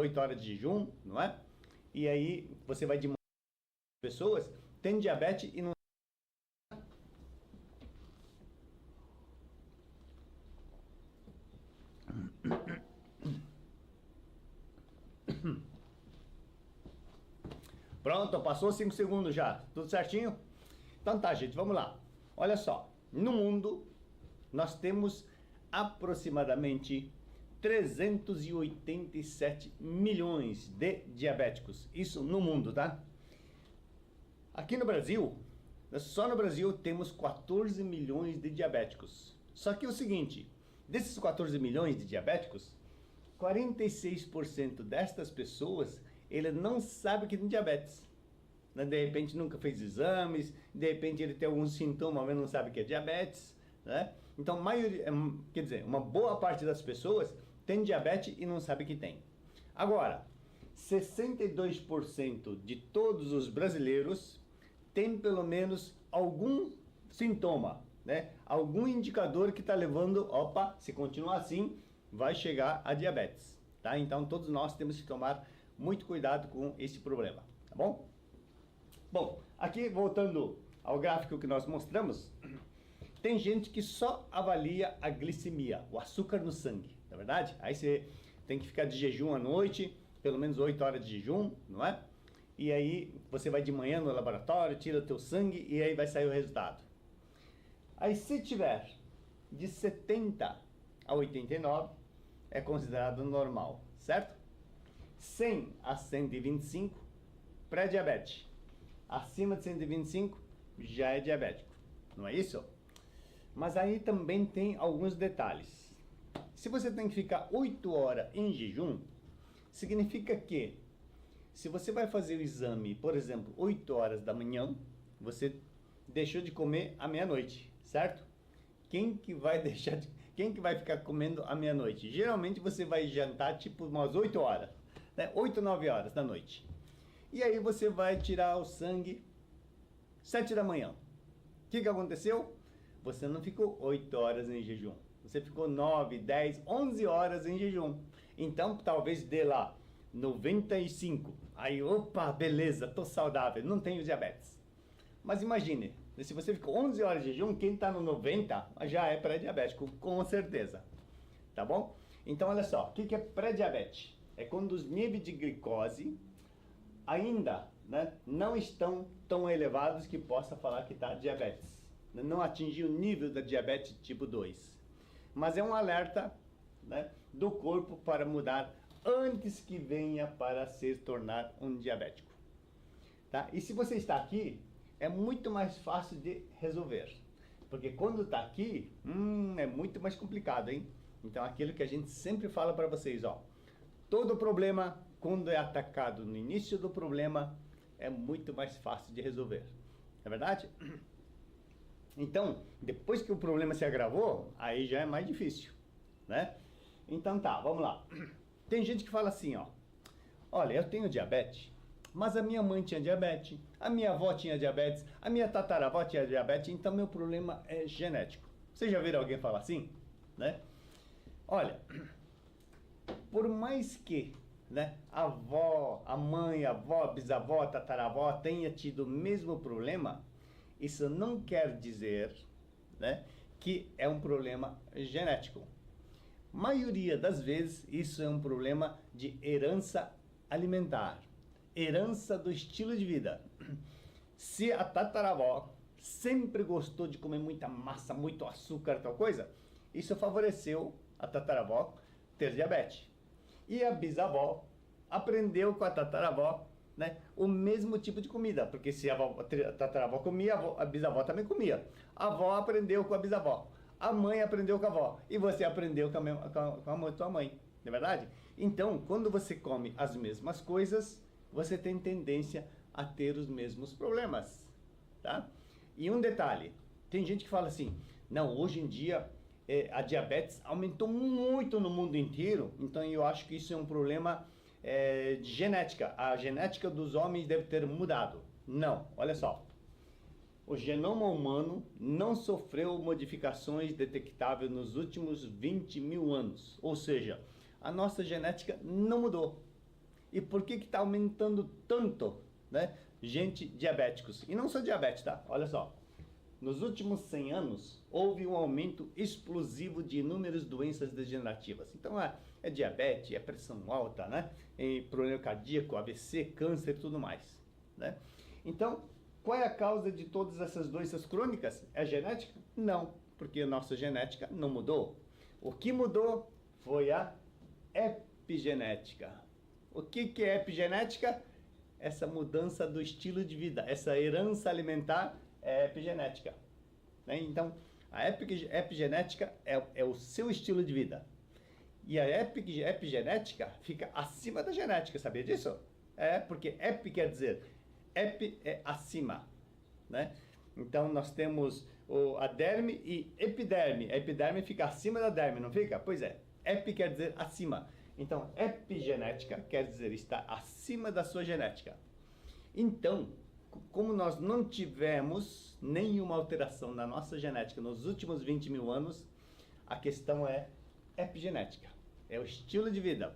8 horas de jejum, não é? E aí você vai de manhã, pessoas têm diabetes e não. Pronto, passou 5 segundos já, tudo certinho? Então tá, gente, vamos lá. Olha só, no mundo nós temos aproximadamente 387 milhões de diabéticos. Isso no mundo, tá? Aqui no Brasil, só no Brasil temos 14 milhões de diabéticos. Só que é o seguinte, desses 14 milhões de diabéticos, 46% destas pessoas, ele não sabe que tem diabetes. De repente nunca fez exames, de repente ele tem algum sintoma, mas não sabe que é diabetes, né? Então, quer dizer, uma boa parte das pessoas tem diabetes e não sabe que tem. Agora, 62% de todos os brasileiros tem pelo menos algum sintoma, né? Algum indicador que está levando, opa, se continuar assim, vai chegar a diabetes, tá? Então todos nós temos que tomar muito cuidado com esse problema, tá bom? Bom, aqui voltando ao gráfico que nós mostramos, tem gente que só avalia a glicemia, o açúcar no sangue, não é verdade? Aí você tem que ficar de jejum à noite, pelo menos 8 horas de jejum, não é? E aí você vai de manhã no laboratório, tira o teu sangue e aí vai sair o resultado. Aí se tiver de 70 a 89, é considerado normal, certo? 100 a 125, pré-diabetes. Acima de 125, já é diabético, não é isso? Mas aí também tem alguns detalhes. Se você tem que ficar 8 horas em jejum, significa que se você vai fazer o exame, por exemplo, 8 horas da manhã, você deixou de comer à meia-noite, certo? Quem que vai ficar comendo à meia-noite? Geralmente você vai jantar tipo umas 8 horas, né? 8, 9 horas da noite. E aí você vai tirar o sangue 7 da manhã. O que aconteceu? Você não ficou 8 horas em jejum. Você ficou 9, 10, 11 horas em jejum. Então talvez dê lá 95. Aí, opa, beleza, tô saudável, não tenho diabetes. Mas imagine, se você ficou 11 horas de jejum, quem está no 90 já é pré-diabético, com certeza. Tá bom? Então, olha só, o que é pré-diabetes? É quando os níveis de glicose ainda, né, não estão tão elevados que possa falar que está diabetes. Não atingiu o nível da diabetes tipo 2. Mas é um alerta, né, do corpo para mudar antes que venha para se tornar um diabético. Tá? E se você está aqui, é muito mais fácil de resolver. Porque quando está aqui, é muito mais complicado, hein? Então aquilo que a gente sempre fala para vocês, ó. Todo problema, quando é atacado no início do problema, é muito mais fácil de resolver. Não é verdade? Então, depois que o problema se agravou, aí já é mais difícil, né? Então tá, vamos lá. Tem gente que fala assim, ó. Olha, eu tenho diabetes, mas a minha mãe tinha diabetes, a minha avó tinha diabetes, a minha tataravó tinha diabetes, então meu problema é genético. Vocês já viram alguém falar assim? Né? Olha, por mais que, né, a avó, a mãe, a avó, a bisavó, a tataravó tenha tido o mesmo problema, isso não quer dizer, né, que é um problema genético. Maioria das vezes isso é um problema de herança alimentar, herança do estilo de vida. Se a tataravó sempre gostou de comer muita massa, muito açúcar, tal coisa, isso favoreceu a tataravó ter diabetes. E a bisavó aprendeu com a tataravó, né, o mesmo tipo de comida, porque se a tataravó comia, a bisavó também comia. A avó aprendeu com a bisavó, a mãe aprendeu com a avó, e você aprendeu com a tua mãe, não é verdade? Então, quando você come as mesmas coisas, você tem tendência a ter os mesmos problemas, tá? E um detalhe, tem gente que fala assim, não, hoje em dia a diabetes aumentou muito no mundo inteiro, então eu acho que isso é um problema de genética. A genética dos homens deve ter mudado. Não, olha só. O genoma humano não sofreu modificações detectáveis nos últimos 20 mil anos. Ou seja, a nossa genética não mudou. E por que está aumentando tanto, né, gente diabéticos? E não só diabetes, tá? Olha só. Nos últimos 100 anos, houve um aumento explosivo de inúmeras doenças degenerativas. Então, é diabetes, é pressão alta, né? É problema cardíaco, AVC, câncer e tudo mais, né? Então, qual é a causa de todas essas doenças crônicas? É genética? Não, porque a nossa genética não mudou. O que mudou foi a epigenética. O que é epigenética? Essa mudança do estilo de vida, essa herança alimentar é epigenética, né? Então, a epigenética é o seu estilo de vida. E a epigenética fica acima da genética, sabia disso? Porque epi quer dizer, epi é acima, né? Então, nós temos a derme e epiderme. A epiderme fica acima da derme, não fica? Pois é, epi quer dizer acima. Então, epigenética quer dizer estar acima da sua genética. Então, como nós não tivemos nenhuma alteração na nossa genética nos últimos 20 mil anos, a questão é epigenética. É o estilo de vida.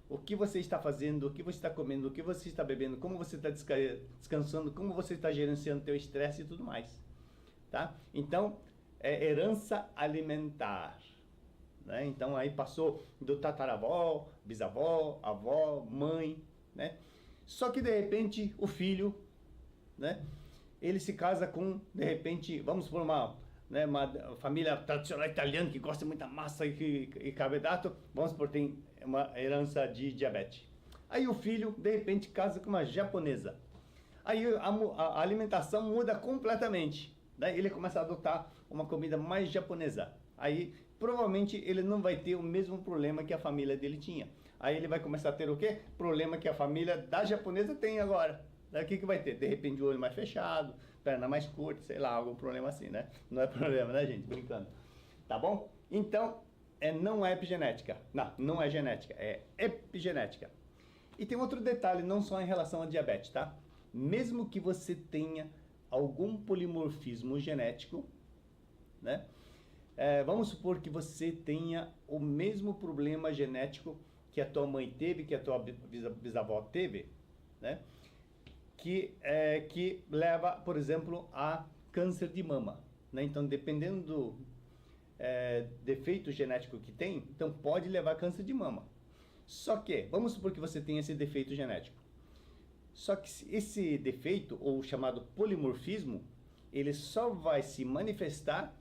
O que você está fazendo, o que você está comendo, o que você está bebendo, como você está descansando, como você está gerenciando seu estresse e tudo mais. Tá? Então, é herança alimentar. Né? Então, aí passou do tataravó, bisavó, avó, mãe, né? Só que, de repente, o filho, né? Ele se casa com, de repente, vamos por uma família tradicional italiana que gosta de muita massa e carboidrato, vamos por tem uma herança de diabetes. Aí o filho, de repente, casa com uma japonesa. Aí a alimentação muda completamente. Daí ele começa a adotar uma comida mais japonesa. Aí provavelmente ele não vai ter o mesmo problema que a família dele tinha. Aí ele vai começar a ter o quê? Problema que a família da japonesa tem agora. Daí o que vai ter? De repente o olho mais fechado, perna mais curta, sei lá, algum problema assim, né? Não é problema, né, gente? Brincando. Tá bom? Então, não é epigenética. Não é genética, é epigenética. E tem outro detalhe, não só em relação a diabetes, tá? Mesmo que você tenha algum polimorfismo genético, né? Vamos supor que você tenha o mesmo problema genético que a tua mãe teve, que a tua bisavó teve, né? Que leva, por exemplo, a câncer de mama, né? Então, dependendo do defeito genético que tem, então pode levar a câncer de mama. Só que, vamos supor que você tenha esse defeito genético. Só que esse defeito, ou chamado polimorfismo, ele só vai se manifestar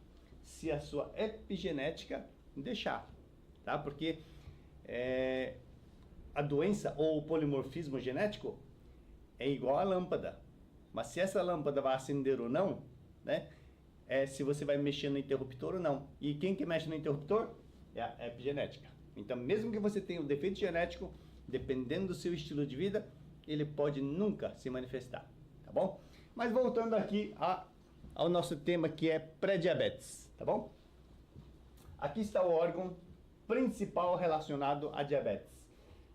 se a sua epigenética deixar, tá? Porque a doença ou o polimorfismo genético é igual à lâmpada, mas se essa lâmpada vai acender ou não, né? Se você vai mexer no interruptor ou não. E quem que mexe no interruptor? É a epigenética. Então, mesmo que você tenha um defeito genético, dependendo do seu estilo de vida, ele pode nunca se manifestar, tá bom? Mas voltando aqui ao nosso tema, que é pré-diabetes, tá bom? Aqui está o órgão principal relacionado a diabetes.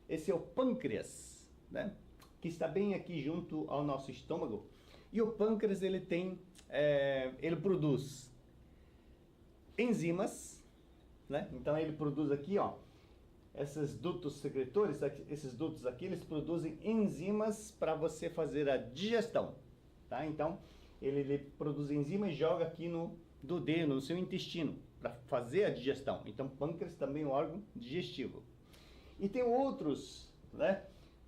Esse é o pâncreas, né? Que está bem aqui junto ao nosso estômago. E o pâncreas, ele produz enzimas, né? Então ele produz aqui, ó, esses dutos secretores, esses dutos aqui, eles produzem enzimas para você fazer a digestão, tá? Então ele produz enzima e joga aqui no duodeno, no seu intestino, para fazer a digestão. Então pâncreas também é um órgão digestivo. E tem outros, né?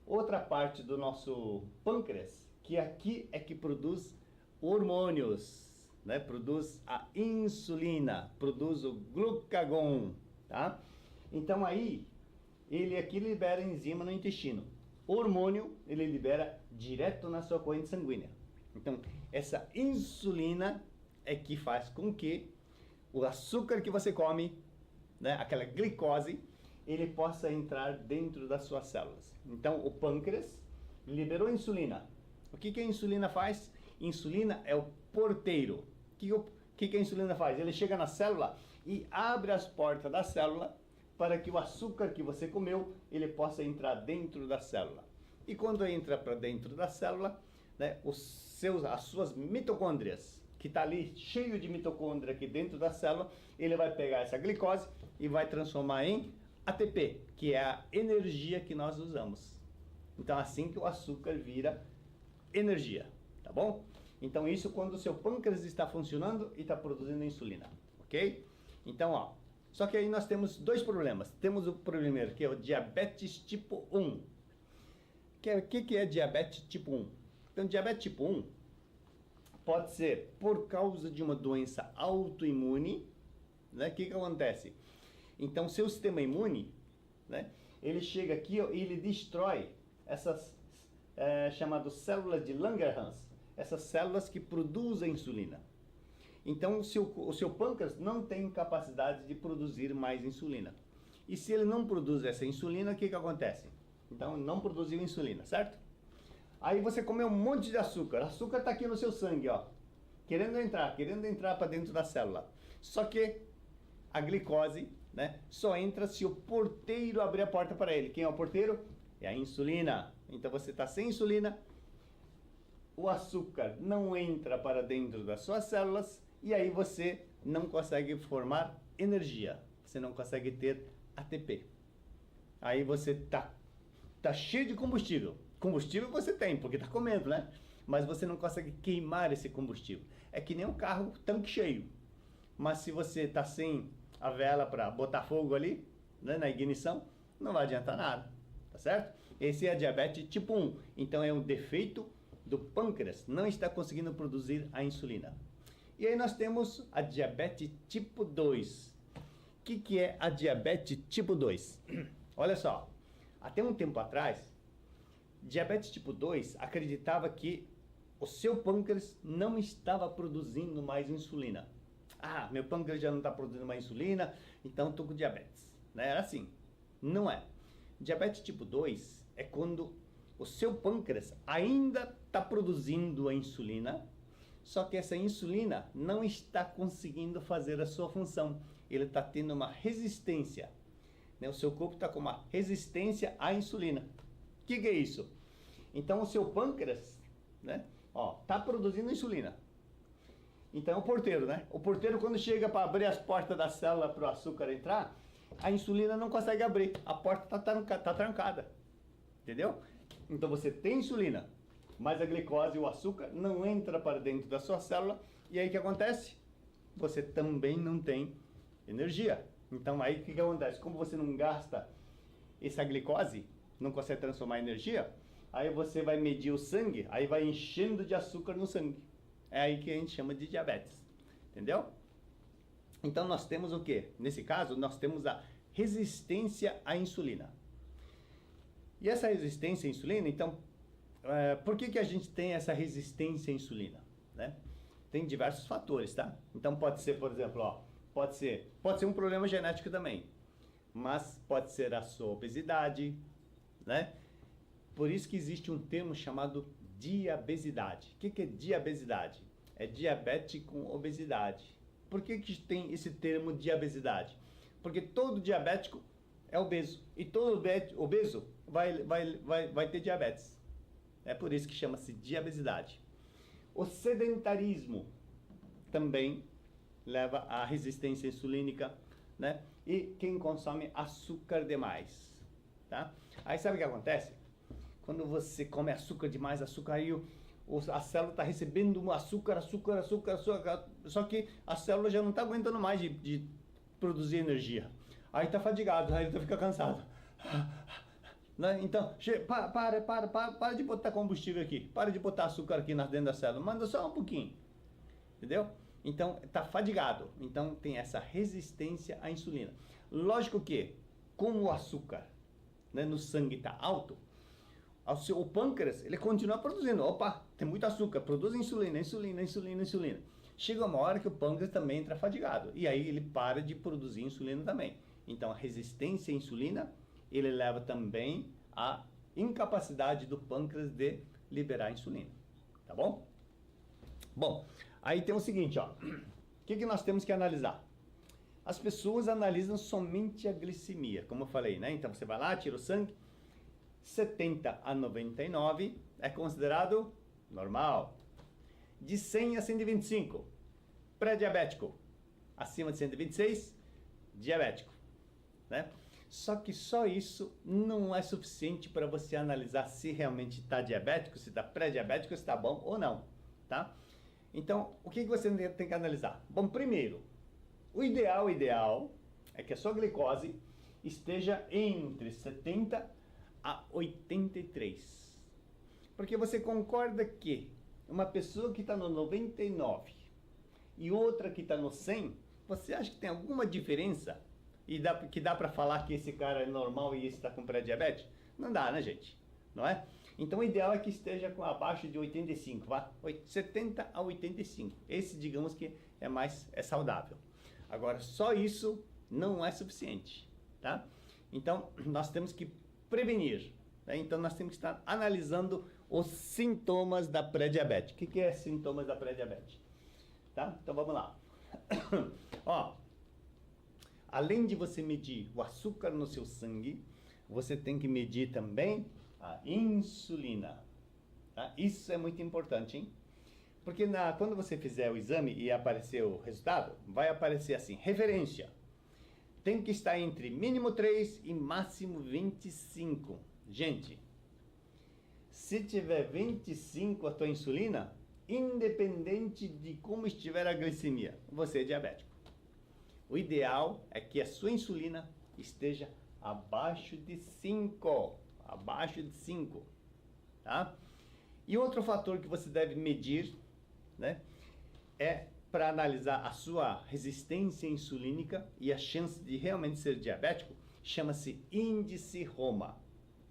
Outra parte do nosso pâncreas, que aqui é que produz hormônios, né? Produz a insulina, produz o glucagon, tá? Então aí, ele aqui libera enzima no intestino. O hormônio, ele libera direto na sua corrente sanguínea. Então, essa insulina é que faz com que o açúcar que você come, né? Aquela glicose, ele possa entrar dentro das suas células. Então, o pâncreas liberou insulina. O que a insulina faz? Insulina é o porteiro. O que a insulina faz? Ele chega na célula e abre as portas da célula para que o açúcar que você comeu, ele possa entrar dentro da célula. E quando entra para dentro da célula, né, as suas mitocôndrias, que está ali cheio de mitocôndria aqui dentro da célula, ele vai pegar essa glicose e vai transformar em ATP, que é a energia que nós usamos. Então, assim que o açúcar vira energia, tá bom? Então, isso quando o seu pâncreas está funcionando e está produzindo insulina, ok? Então, ó, só que aí nós temos dois problemas. Temos o primeiro, que é o diabetes tipo 1. O que é diabetes tipo 1? Então, diabetes tipo 1 pode ser por causa de uma doença autoimune, né? O que acontece? Então, seu sistema imune, né? Ele chega aqui, ó, e ele destrói essas chamadas células de Langerhans, essas células que produzem insulina. Então, o seu pâncreas não tem capacidade de produzir mais insulina. E se ele não produz essa insulina, o que acontece? Então, não produziu insulina, certo? Aí você comeu um monte de açúcar. Açúcar está aqui no seu sangue, ó, querendo entrar para dentro da célula. Só que a glicose, né, só entra se o porteiro abrir a porta para ele. Quem é o porteiro? É a insulina. Então você está sem insulina, o açúcar não entra para dentro das suas células e aí você não consegue formar energia. Você não consegue ter ATP. Aí você tá cheio de combustível. Combustível você tem, porque está comendo, né? Mas você não consegue queimar esse combustível. É que nem um carro tanque cheio. Mas se você está sem a vela para botar fogo ali, né, na ignição, não vai adiantar nada, tá certo? Esse é a diabetes tipo 1. Então é um defeito do pâncreas, não está conseguindo produzir a insulina. E aí nós temos a diabetes tipo 2. O que é a diabetes tipo 2? Olha só, até um tempo atrás, diabetes tipo 2 acreditava que o seu pâncreas não estava produzindo mais insulina. Ah, meu pâncreas já não está produzindo mais insulina, então estou com diabetes. Né? Era assim. Não é. Diabetes tipo 2 é quando o seu pâncreas ainda está produzindo a insulina, só que essa insulina não está conseguindo fazer a sua função. Ele está tendo uma resistência. Né? O seu corpo está com uma resistência à insulina. O que é isso? Então o seu pâncreas, né, está produzindo insulina. Então é o porteiro, né? O porteiro, quando chega para abrir as portas da célula para o açúcar entrar, a insulina não consegue abrir. A porta está trancada. Entendeu? Então você tem insulina, mas a glicose e o açúcar não entra para dentro da sua célula. E aí o que acontece? Você também não tem energia. Então aí o que acontece? Como você não gasta essa glicose, não consegue transformar em energia, aí você vai medir o sangue, aí vai enchendo de açúcar no sangue. É aí que a gente chama de diabetes. Entendeu? Então nós temos o quê? Nesse caso, nós temos a resistência à insulina. E essa resistência à insulina, então, por que a gente tem essa resistência à insulina? Né? Tem diversos fatores, tá? Então pode ser, por exemplo, pode ser um problema genético também, mas pode ser a sua obesidade, né? Por isso que existe um termo chamado diabesidade. O que é diabesidade? É diabetes com obesidade. Por que tem esse termo diabesidade? Porque todo diabético é obeso. E todo obeso vai ter diabetes. É por isso que chama-se diabesidade. O sedentarismo também leva à resistência insulínica, né? E quem consome açúcar demais, tá? Aí sabe o que acontece? Quando você come açúcar demais, aí a célula está recebendo açúcar, só que a célula já não está aguentando mais de produzir energia. Aí está fadigado, aí fica cansado. Né? Então, para de botar combustível aqui, para de botar açúcar aqui dentro da célula, manda só um pouquinho, entendeu? Então, está fadigado, então tem essa resistência à insulina. Lógico que, como o açúcar, né, no sangue está alto, o pâncreas, ele continua produzindo. Opa, tem muito açúcar, produz insulina. Chega uma hora que o pâncreas também entra fadigado. E aí ele para de produzir insulina também. Então a resistência à insulina, ele leva também à incapacidade do pâncreas de liberar insulina. Tá bom? Bom, aí tem o seguinte, ó. O que nós temos que analisar? As pessoas analisam somente a glicemia, como eu falei, né? Então você vai lá, tira o sangue. 70 a 99 é considerado normal. De 100 a 125, pré-diabético. Acima de 126, diabético. Né? Só que só isso não é suficiente para você analisar se realmente está diabético, se está pré-diabético, se está bom ou não, tá? Então, o que você tem que analisar? Bom, primeiro, o ideal é que a sua glicose esteja entre 70 a 83. Porque você concorda que uma pessoa que está no 99 e outra que está no 100, você acha que tem alguma diferença? E que dá para falar que esse cara é normal e esse está com pré-diabetes? Não dá, né, gente? Não é? Então, o ideal é que esteja com abaixo de 85, vá? 70 a 85. Esse, digamos que é saudável. Agora, só isso não é suficiente, tá? Então, nós temos que prevenir, né? Então, nós temos que estar analisando os sintomas da pré-diabetes. O que é sintomas da pré-diabetes? Tá? Então, vamos lá. Ó, além de você medir o açúcar no seu sangue, você tem que medir também a insulina. Tá? Isso é muito importante, hein? Porque quando você fizer o exame e aparecer o resultado, vai aparecer assim, referência. Tem que estar entre mínimo 3 e máximo 25. Gente, se tiver 25 a tua insulina, independente de como estiver a glicemia, você é diabético. O ideal é que a sua insulina esteja abaixo de 5. Abaixo de 5. Tá? E outro fator que você deve medir, né, é para analisar a sua resistência insulínica e a chance de realmente ser diabético, chama-se índice Roma.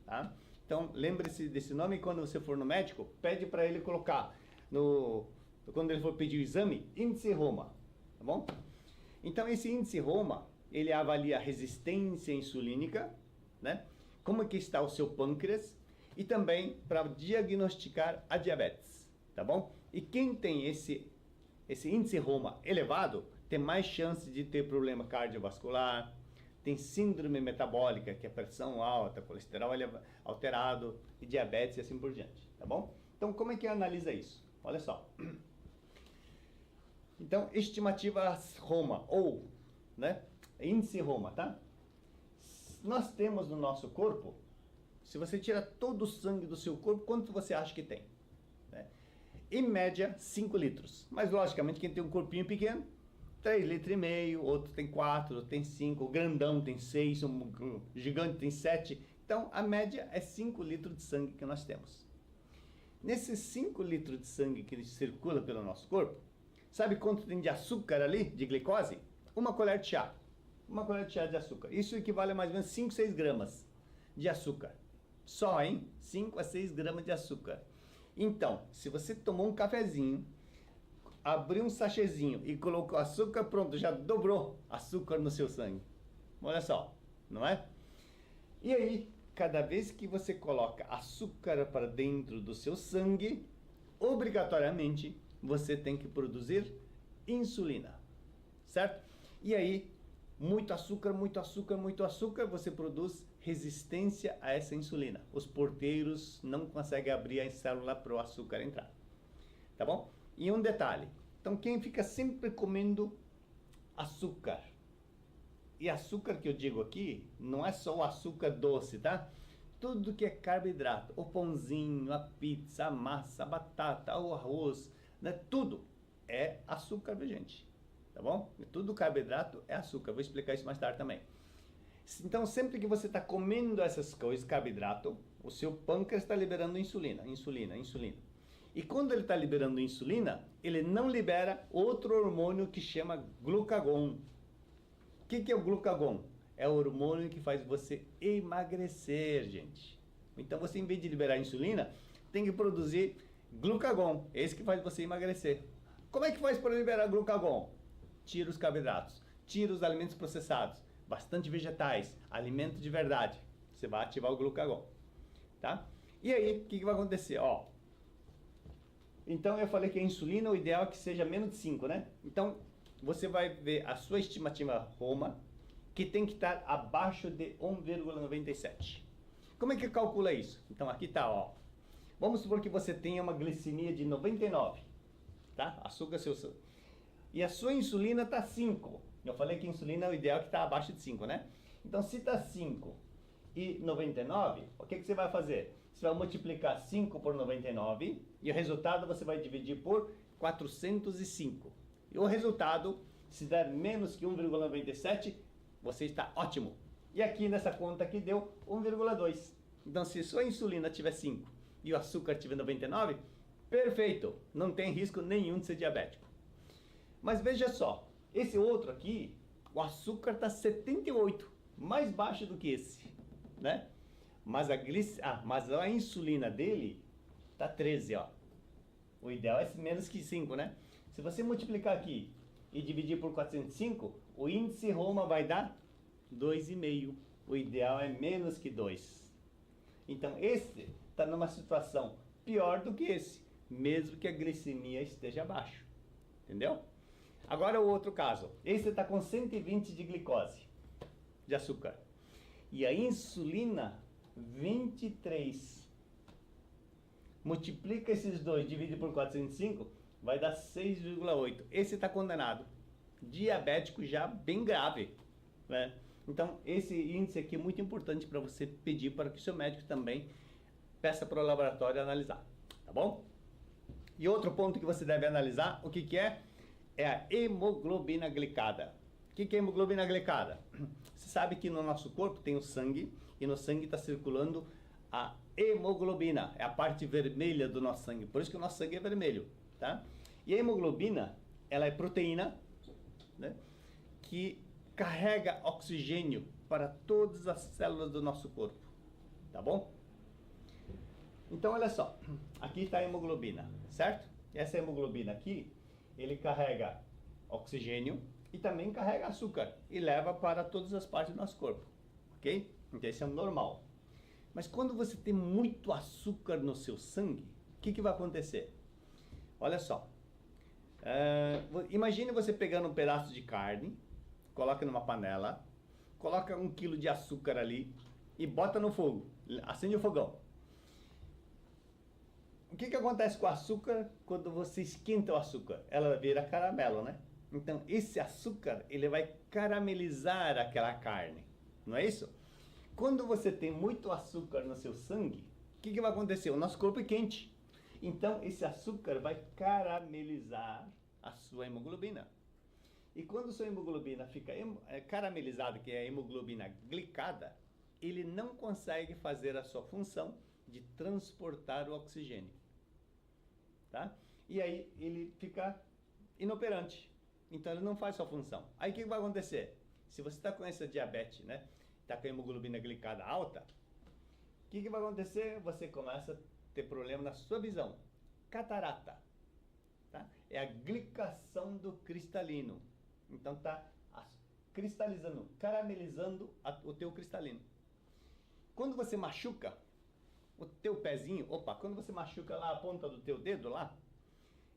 Tá? Então, lembre-se desse nome e quando você for no médico, pede para ele colocar, quando ele for pedir o exame, índice Roma. Tá bom? Então, esse índice Roma, ele avalia a resistência insulínica, né? Como é que está o seu pâncreas e também para diagnosticar a diabetes, tá bom? E quem tem esse índice Roma elevado tem mais chance de ter problema cardiovascular, tem síndrome metabólica, que é pressão alta, colesterol alterado e diabetes e assim por diante, tá bom? Então, como é que analisa isso? Olha só. Então, estimativas Roma, ou, né, índice Roma, tá? Nós temos no nosso corpo, se você tira todo o sangue do seu corpo, quanto você acha que tem? Né? Em média, 5 litros. Mas, logicamente, quem tem um corpinho pequeno, 3,5 litros, outro tem 4, outro tem 5, o grandão tem 6, o gigante tem 7. Então, a média é 5 litros de sangue que nós temos. Nesses 5 litros de sangue que circula pelo nosso corpo, sabe quanto tem de açúcar ali, de glicose? Uma colher de chá. Uma colher de chá de açúcar. Isso equivale a mais ou menos 5, 6 gramas de açúcar. Só, hein? 5 a 6 gramas de açúcar. Então, se você tomou um cafezinho, abriu um sachêzinho e colocou açúcar, pronto, já dobrou açúcar no seu sangue. Olha só, não é? E aí, cada vez que você coloca açúcar para dentro do seu sangue, obrigatoriamente você tem que produzir insulina, certo? E aí, muito açúcar, você produz resistência a essa insulina. Os porteiros não conseguem abrir a célula para o açúcar entrar, tá bom? E um detalhe, então quem fica sempre comendo açúcar, e açúcar que eu digo aqui, não é só o açúcar doce, tá? Tudo que é carboidrato, o pãozinho, a pizza, a massa, a batata, o arroz, né? Tudo é açúcar, gente, tá bom? Tudo carboidrato é açúcar, vou explicar isso mais tarde também. Então, sempre que você está comendo essas coisas, carboidrato, o seu pâncreas está liberando insulina. E quando ele está liberando insulina, ele não libera outro hormônio que chama glucagon. O que é o glucagon? É o hormônio que faz você emagrecer, gente. Então, você, em vez de liberar insulina, tem que produzir glucagon. É esse que faz você emagrecer. Como é que faz para liberar glucagon? Tira os carboidratos, tira os alimentos processados, bastante vegetais, alimento de verdade. Você vai ativar o glucagon, tá? E aí, o que vai acontecer? Ó, então, eu falei que a insulina, o ideal é que seja menos de 5, né? Então, você vai ver a sua estimativa Roma, que tem que estar abaixo de 1,97. Como é que calcula isso? Então, aqui tá, ó. Vamos supor que você tenha uma glicemia de 99, tá? Açúcar seu. E a sua insulina tá 5. Eu falei que a insulina é o ideal que está abaixo de 5, né? Então, se está 5 e 99, o que você vai fazer? Você vai multiplicar 5 por 99 e o resultado você vai dividir por 405. E o resultado, se der menos que 1,97, você está ótimo. E aqui nessa conta aqui deu 1,2. Então, se sua insulina tiver 5 e o açúcar tiver 99, perfeito, não tem risco nenhum de ser diabético. Mas veja só, esse outro aqui, o açúcar está 78, mais baixo do que esse, né? Mas a insulina dele está 13, ó. O ideal é menos que 5, né? Se você multiplicar aqui e dividir por 405, o índice Roma vai dar 2,5. O ideal é menos que 2. Então, esse está numa situação pior do que esse, mesmo que a glicemia esteja abaixo. Entendeu? Agora o outro caso. Esse está com 120 de glicose, de açúcar. E a insulina, 23. Multiplica esses dois, divide por 405, vai dar 6,8. Esse está condenado. Diabético já bem grave, né? Então, esse índice aqui é muito importante para você pedir para que o seu médico também peça para o laboratório analisar, tá bom? E outro ponto que você deve analisar, o que é? É a hemoglobina glicada. O que é hemoglobina glicada? Você sabe que no nosso corpo tem o sangue, e no sangue está circulando a hemoglobina, é a parte vermelha do nosso sangue, por isso que o nosso sangue é vermelho, tá? E a hemoglobina, ela é proteína, né, que carrega oxigênio para todas as células do nosso corpo, tá bom? Então, olha só, aqui está a hemoglobina, certo? Essa hemoglobina aqui, ele carrega oxigênio e também carrega açúcar e leva para todas as partes do nosso corpo, ok? Então, esse é o normal. Mas quando você tem muito açúcar no seu sangue, o que vai acontecer? Olha só, imagine você pegando um pedaço de carne, coloca numa panela, coloca 1 quilo de açúcar ali e bota no fogo, acende o fogão. O que acontece com o açúcar quando você esquenta o açúcar? Ela vira caramelo, né? Então, esse açúcar, ele vai caramelizar aquela carne, não é isso? Quando você tem muito açúcar no seu sangue, o que vai acontecer? O nosso corpo é quente. Então, esse açúcar vai caramelizar a sua hemoglobina. E quando sua hemoglobina fica caramelizada, que é a hemoglobina glicada, ele não consegue fazer a sua função de transportar o oxigênio, tá? E aí ele fica inoperante, então ele não faz sua função. Aí o que vai acontecer? Se você está com essa diabetes, né, está com a hemoglobina glicada alta, o que vai acontecer? Você começa a ter problema na sua visão, catarata, tá? É a glicação do cristalino, então está cristalizando, caramelizando o teu cristalino. Quando você machuca o teu pezinho, quando você machuca lá a ponta do teu dedo lá,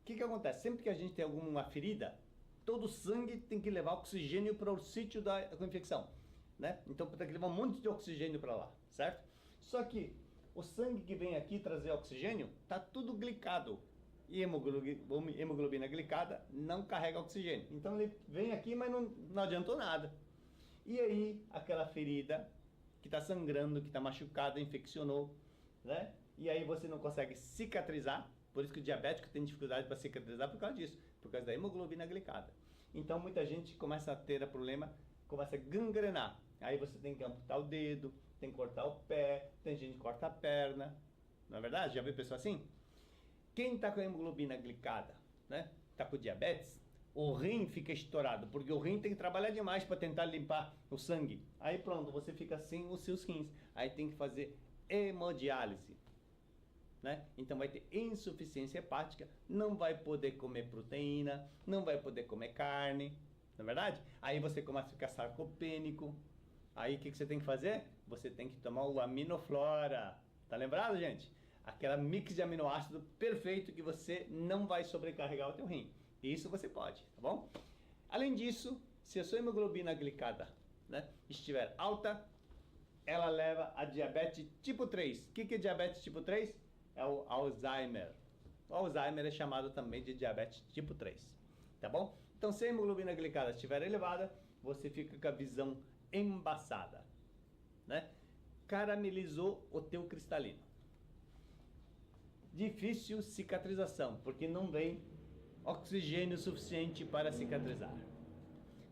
o que acontece? Sempre que a gente tem alguma ferida, todo o sangue tem que levar oxigênio para o sítio da infecção, né? Então tem que levar um monte de oxigênio para lá, certo? Só que o sangue que vem aqui trazer oxigênio, tá tudo glicado. E hemoglobina glicada não carrega oxigênio. Então ele vem aqui, mas não adiantou nada. E aí, aquela ferida que está sangrando, que está machucada, infeccionou, né? E aí você não consegue cicatrizar, por isso que o diabético tem dificuldade para cicatrizar por causa disso, por causa da hemoglobina glicada. Então muita gente começa a ter problema, começa a gangrenar. Aí você tem que amputar o dedo, tem que cortar o pé, tem gente que corta a perna. Não é verdade? Já viu pessoa assim? Quem está com a hemoglobina glicada, né? Está com diabetes, o rim fica estourado, porque o rim tem que trabalhar demais para tentar limpar o sangue. Aí pronto, você fica sem os seus rins. Aí tem que fazer hemodiálise, né? Então vai ter insuficiência hepática, não vai poder comer proteína, não vai poder comer carne, não é verdade? Aí você começa a ficar sarcopênico. Aí o que você tem que fazer? Você tem que tomar o aminoflora. Tá lembrado, gente? Aquela mix de aminoácido perfeito que você não vai sobrecarregar o teu rim. Isso você pode, tá bom? Além disso, se a sua hemoglobina glicada, né, estiver alta, ela leva a diabetes tipo 3. O que é diabetes tipo 3? É o Alzheimer. O Alzheimer é chamado também de diabetes tipo 3, tá bom? Então, se a hemoglobina glicada estiver elevada, você fica com a visão embaçada, né? Caramelizou o teu cristalino. Difícil cicatrização, porque não vem oxigênio suficiente para cicatrizar.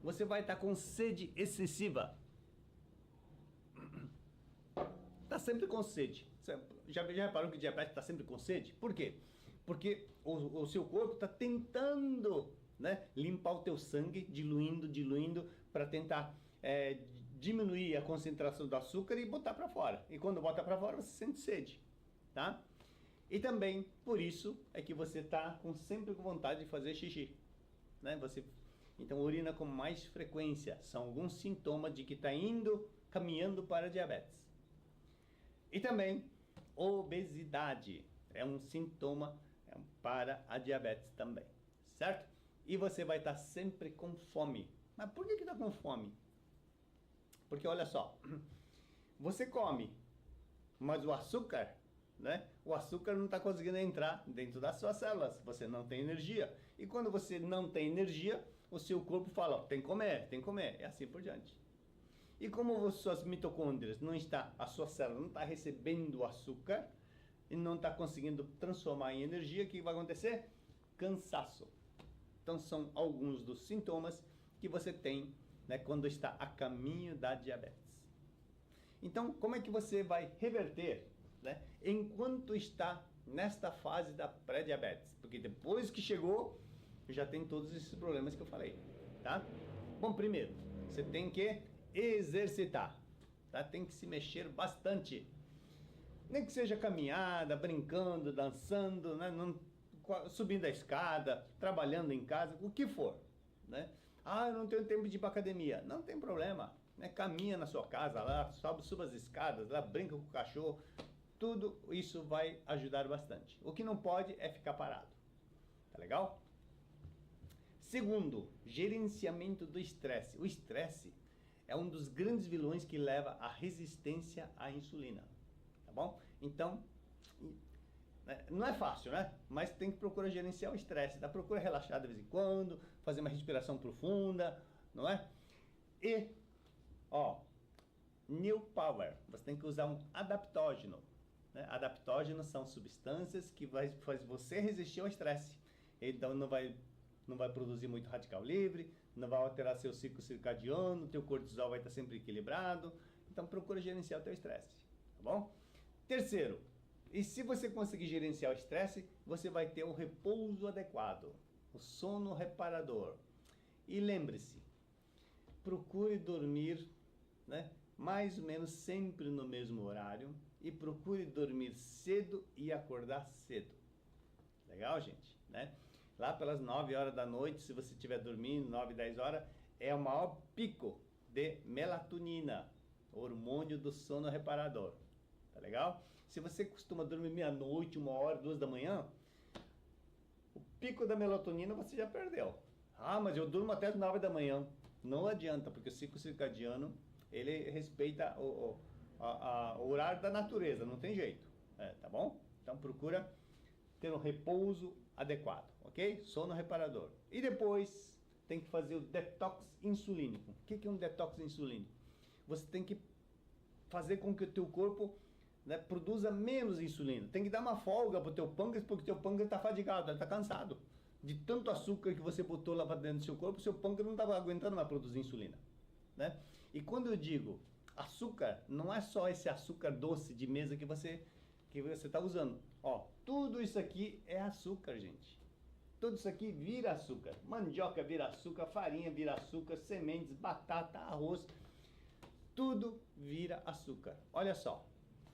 Você vai estar com sede excessiva. Está sempre com sede. Já reparou que o diabético está sempre com sede? Por quê? Porque o seu corpo está tentando, né, limpar o teu sangue, diluindo, para tentar diminuir a concentração do açúcar e botar para fora. E quando bota para fora, você sente sede, tá? E também, por isso, é que você está sempre com vontade de fazer xixi, né? Então, urina com mais frequência. São alguns sintomas de que está caminhando para diabetes. E também, obesidade é um sintoma para a diabetes também, certo? E você vai estar sempre com fome. Mas por que está com fome? Porque olha só, você come, mas o açúcar, né? O açúcar não está conseguindo entrar dentro das suas células, você não tem energia. E quando você não tem energia, o seu corpo fala, ó, tem que comer, e assim por diante. E como as suas mitocôndrias a sua célula não está recebendo açúcar e não está conseguindo transformar em energia, o que vai acontecer? Cansaço. Então são alguns dos sintomas que você tem, né, quando está a caminho da diabetes. Então, como é que você vai reverter, né, enquanto está nesta fase da pré-diabetes? Porque depois que chegou, já tem todos esses problemas que eu falei, tá? Bom, primeiro, você tem que exercitar, tá? Tem que se mexer bastante. Nem que seja caminhada, brincando, dançando, né? Subindo a escada, trabalhando em casa, o que for, né? Ah, eu não tenho tempo de ir para academia. Não tem problema, né? Caminha na sua casa lá, suba as escadas, lá brinca com o cachorro. Tudo isso vai ajudar bastante. O que não pode é ficar parado. Tá legal? Segundo, gerenciamento do estresse. O estresse é um dos grandes vilões que leva à resistência à insulina. Tá bom? Então, não é fácil, né? Mas tem que procurar gerenciar o estresse. Procura relaxar de vez em quando, fazer uma respiração profunda, não é? E, New Power. Você tem que usar um adaptógeno. Né? Adaptógenos são substâncias que faz você resistir ao estresse. Então não vai produzir muito radical livre, não vai alterar seu ciclo circadiano, teu cortisol vai estar sempre equilibrado. Então procura gerenciar o teu estresse, tá bom? Terceiro, e se você conseguir gerenciar o estresse, você vai ter o repouso adequado, o sono reparador. E lembre-se, procure dormir, né, mais ou menos sempre no mesmo horário e procure dormir cedo e acordar cedo. Legal, gente? Né? Lá pelas 9 horas da noite, se você estiver dormindo, 9, 10 horas, é o maior pico de melatonina, hormônio do sono reparador. Tá legal? Se você costuma dormir meia-noite, 1 hora, 2 da manhã, o pico da melatonina você já perdeu. Ah, mas eu durmo até as 9 da manhã. Não adianta, porque o ciclo circadiano, ele respeita o horário da natureza, não tem jeito. Tá bom? Então procura ter um repouso adequado, ok? Sono reparador. E depois tem que fazer o detox insulínico. O que é um detox insulínico? Você tem que fazer com que o teu corpo, né, produza menos insulina. Tem que dar uma folga para o teu pâncreas, porque o teu pâncreas está fadigado, está cansado. De tanto açúcar que você botou lá para dentro do seu corpo, o seu pâncreas não estava aguentando mais produzir insulina. Né? E quando eu digo açúcar, não é só esse açúcar doce de mesa que você está usando. Tudo isso aqui é açúcar, gente. Tudo isso aqui vira açúcar. Mandioca vira açúcar, farinha vira açúcar, sementes, batata, arroz, tudo vira açúcar. Olha só,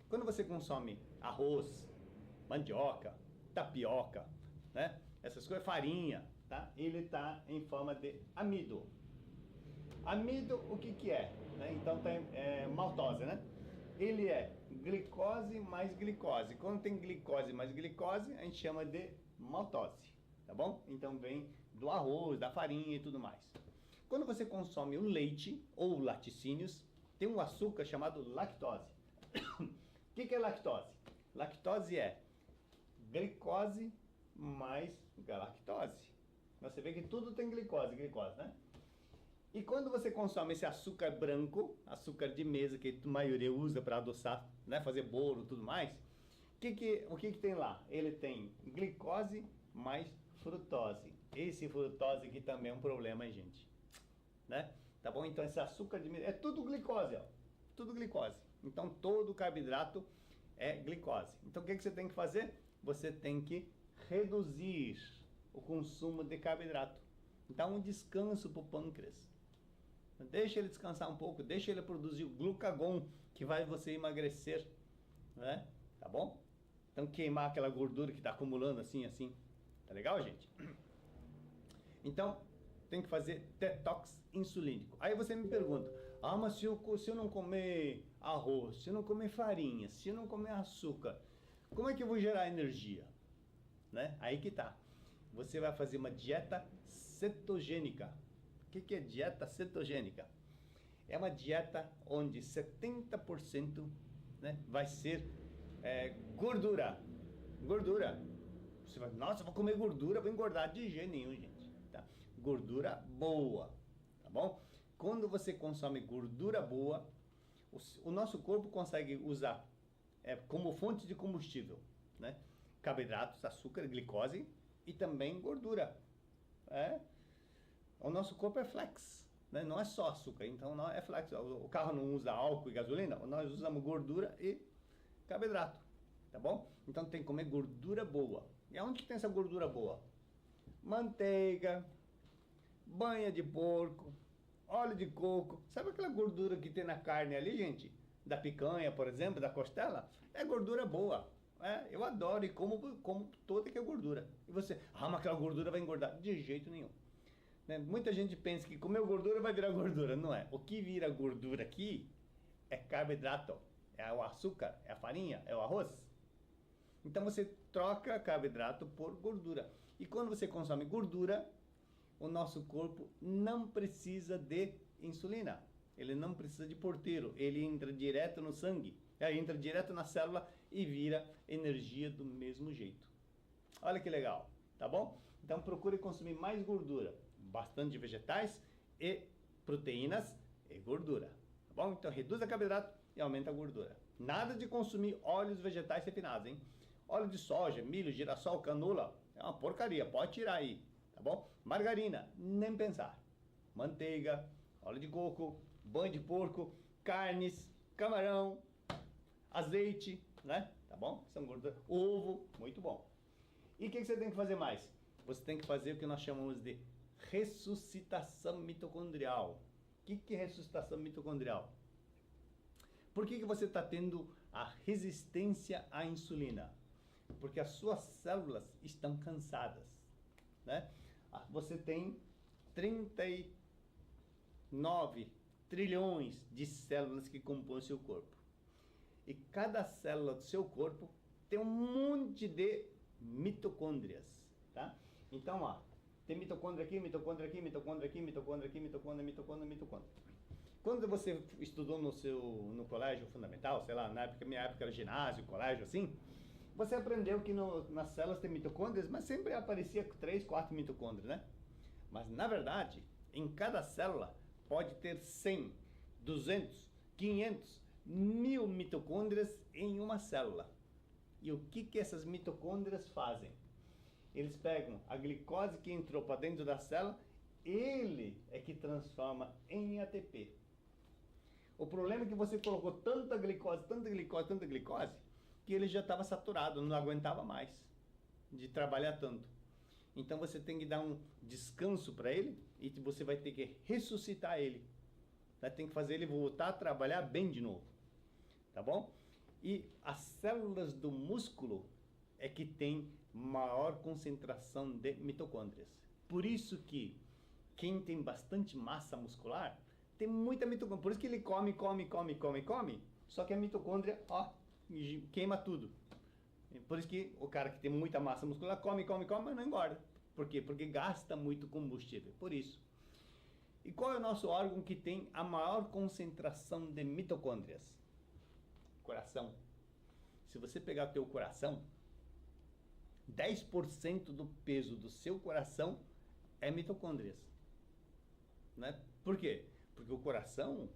quando você consome arroz, mandioca, tapioca, né? Essas coisas, farinha, tá? Ele está em forma de amido. Amido, o que é? Né? Então tem maltose, né? Ele é glicose mais glicose. Quando tem glicose mais glicose, a gente chama de maltose, tá bom? Então vem do arroz, da farinha e tudo mais. Quando você consome o leite ou laticínios, tem um açúcar chamado lactose. O que é lactose? Lactose é glicose mais galactose. Você vê que tudo tem glicose, né? E quando você consome esse açúcar branco, açúcar de mesa que a maioria usa para adoçar, né, fazer bolo e tudo mais, o que tem lá? Ele tem glicose mais frutose. Esse frutose aqui também é um problema, hein, gente? Né? Tá bom? Então esse açúcar de mesa é tudo glicose, ó. Tudo glicose. Então todo carboidrato é glicose. Então o que você tem que fazer? Você tem que reduzir o consumo de carboidrato. Dá um descanso para o pâncreas. Deixa ele descansar um pouco, deixa ele produzir o glucagon que vai você emagrecer, né? Tá bom? Então queimar aquela gordura que está acumulando assim. Tá legal, gente? Então tem que fazer detox insulínico. Aí você me pergunta, mas se eu não comer arroz, se eu não comer farinha, se eu não comer açúcar, como é que eu vou gerar energia? Né? Aí que tá. Você vai fazer uma dieta cetogênica. O que é dieta cetogênica? É uma dieta onde 70%, né, vai ser gordura. Gordura. Você vai, nossa, eu vou comer gordura, vou engordar. De jeito nenhum, gente. Tá? Gordura boa. Tá bom? Quando você consome gordura boa, o nosso corpo consegue usar como fonte de combustível, né? Carboidratos, açúcar, glicose e também gordura. O nosso corpo é flex, né? Não é só açúcar, então não é flex. O carro não usa álcool e gasolina, nós usamos gordura e carboidrato, tá bom? Então tem que comer gordura boa. E aonde que tem essa gordura boa? Manteiga, banha de porco, óleo de coco. Sabe aquela gordura que tem na carne ali, gente? Da picanha, por exemplo, da costela? É gordura boa. Eu adoro e como toda que é gordura. E você, mas aquela gordura vai engordar. De jeito nenhum. Né? Muita gente pensa que comer gordura vai virar gordura. Não é. O que vira gordura aqui é carboidrato. É o açúcar, é a farinha, é o arroz. Então você troca carboidrato por gordura. E quando você consome gordura, o nosso corpo não precisa de insulina. Ele não precisa de porteiro. Ele entra direto no sangue. Entra direto na célula e vira energia do mesmo jeito. Olha que legal, tá bom? Então procure consumir mais gordura. Bastante vegetais e proteínas e gordura. Tá bom? Então reduza carboidrato e aumenta a gordura. Nada de consumir óleos vegetais refinados, hein? Óleo de soja, milho, girassol, canola, é uma porcaria, pode tirar aí, tá bom? Margarina, nem pensar. Manteiga, óleo de coco, banho de porco, carnes, camarão, azeite, né? Tá bom? São gorduras. Ovo, muito bom. E o que você tem que fazer mais? Você tem que fazer o que nós chamamos de ressuscitação mitocondrial. O que é ressuscitação mitocondrial? Por que você está tendo a resistência à insulina? Porque as suas células estão cansadas, né? Você tem 39 trilhões de células que compõem o seu corpo. E cada célula do seu corpo tem um monte de mitocôndrias, tá? Então, tem mitocôndria aqui, mitocôndria aqui, mitocôndria aqui, mitocôndria aqui, mitocôndria, mitocôndria, mitocôndria. Quando você estudou no colégio fundamental, sei lá, minha época era ginásio, colégio, assim, você aprendeu que nas células tem mitocôndrias, mas sempre aparecia 3, 4 mitocôndrias, né? Mas, na verdade, em cada célula pode ter 100, 200, 500, 1000 mitocôndrias em uma célula. E o que essas mitocôndrias fazem? Eles pegam a glicose que entrou para dentro da célula, ele é que transforma em ATP. O problema é que você colocou tanta glicose, que ele já estava saturado, não aguentava mais de trabalhar tanto. Então você tem que dar um descanso para ele e você vai ter que ressuscitar ele. Tem que fazer ele voltar a trabalhar bem de novo. Tá bom? E as células do músculo é que tem maior concentração de mitocôndrias. Por isso que quem tem bastante massa muscular tem muita mitocôndria. Por isso que ele come, só que a mitocôndria, queima tudo. Por isso que o cara que tem muita massa muscular come, mas não engorda. Por quê? Porque gasta muito combustível. Por isso. E qual é o nosso órgão que tem a maior concentração de mitocôndrias? Coração. Se você pegar o teu coração, 10% do peso do seu coração é mitocôndrias. Né? Por quê? Porque o coração,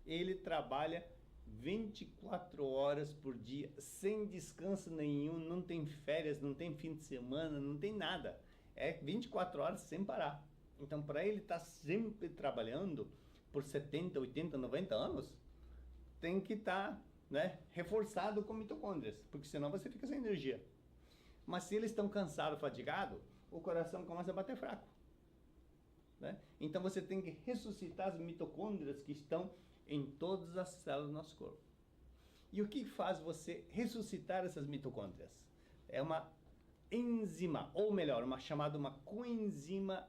ele trabalha 24 horas por dia, sem descanso nenhum, não tem férias, não tem fim de semana, não tem nada. É 24 horas sem parar. Então, para ele estar sempre trabalhando por 70, 80, 90 anos, tem que estar, né, reforçado com mitocôndrias, porque senão você fica sem energia. Mas se eles estão cansados, fatigados, o coração começa a bater fraco, né? Então você tem que ressuscitar as mitocôndrias que estão em todas as células do nosso corpo. E o que faz você ressuscitar essas mitocôndrias? É uma enzima, ou melhor, uma coenzima,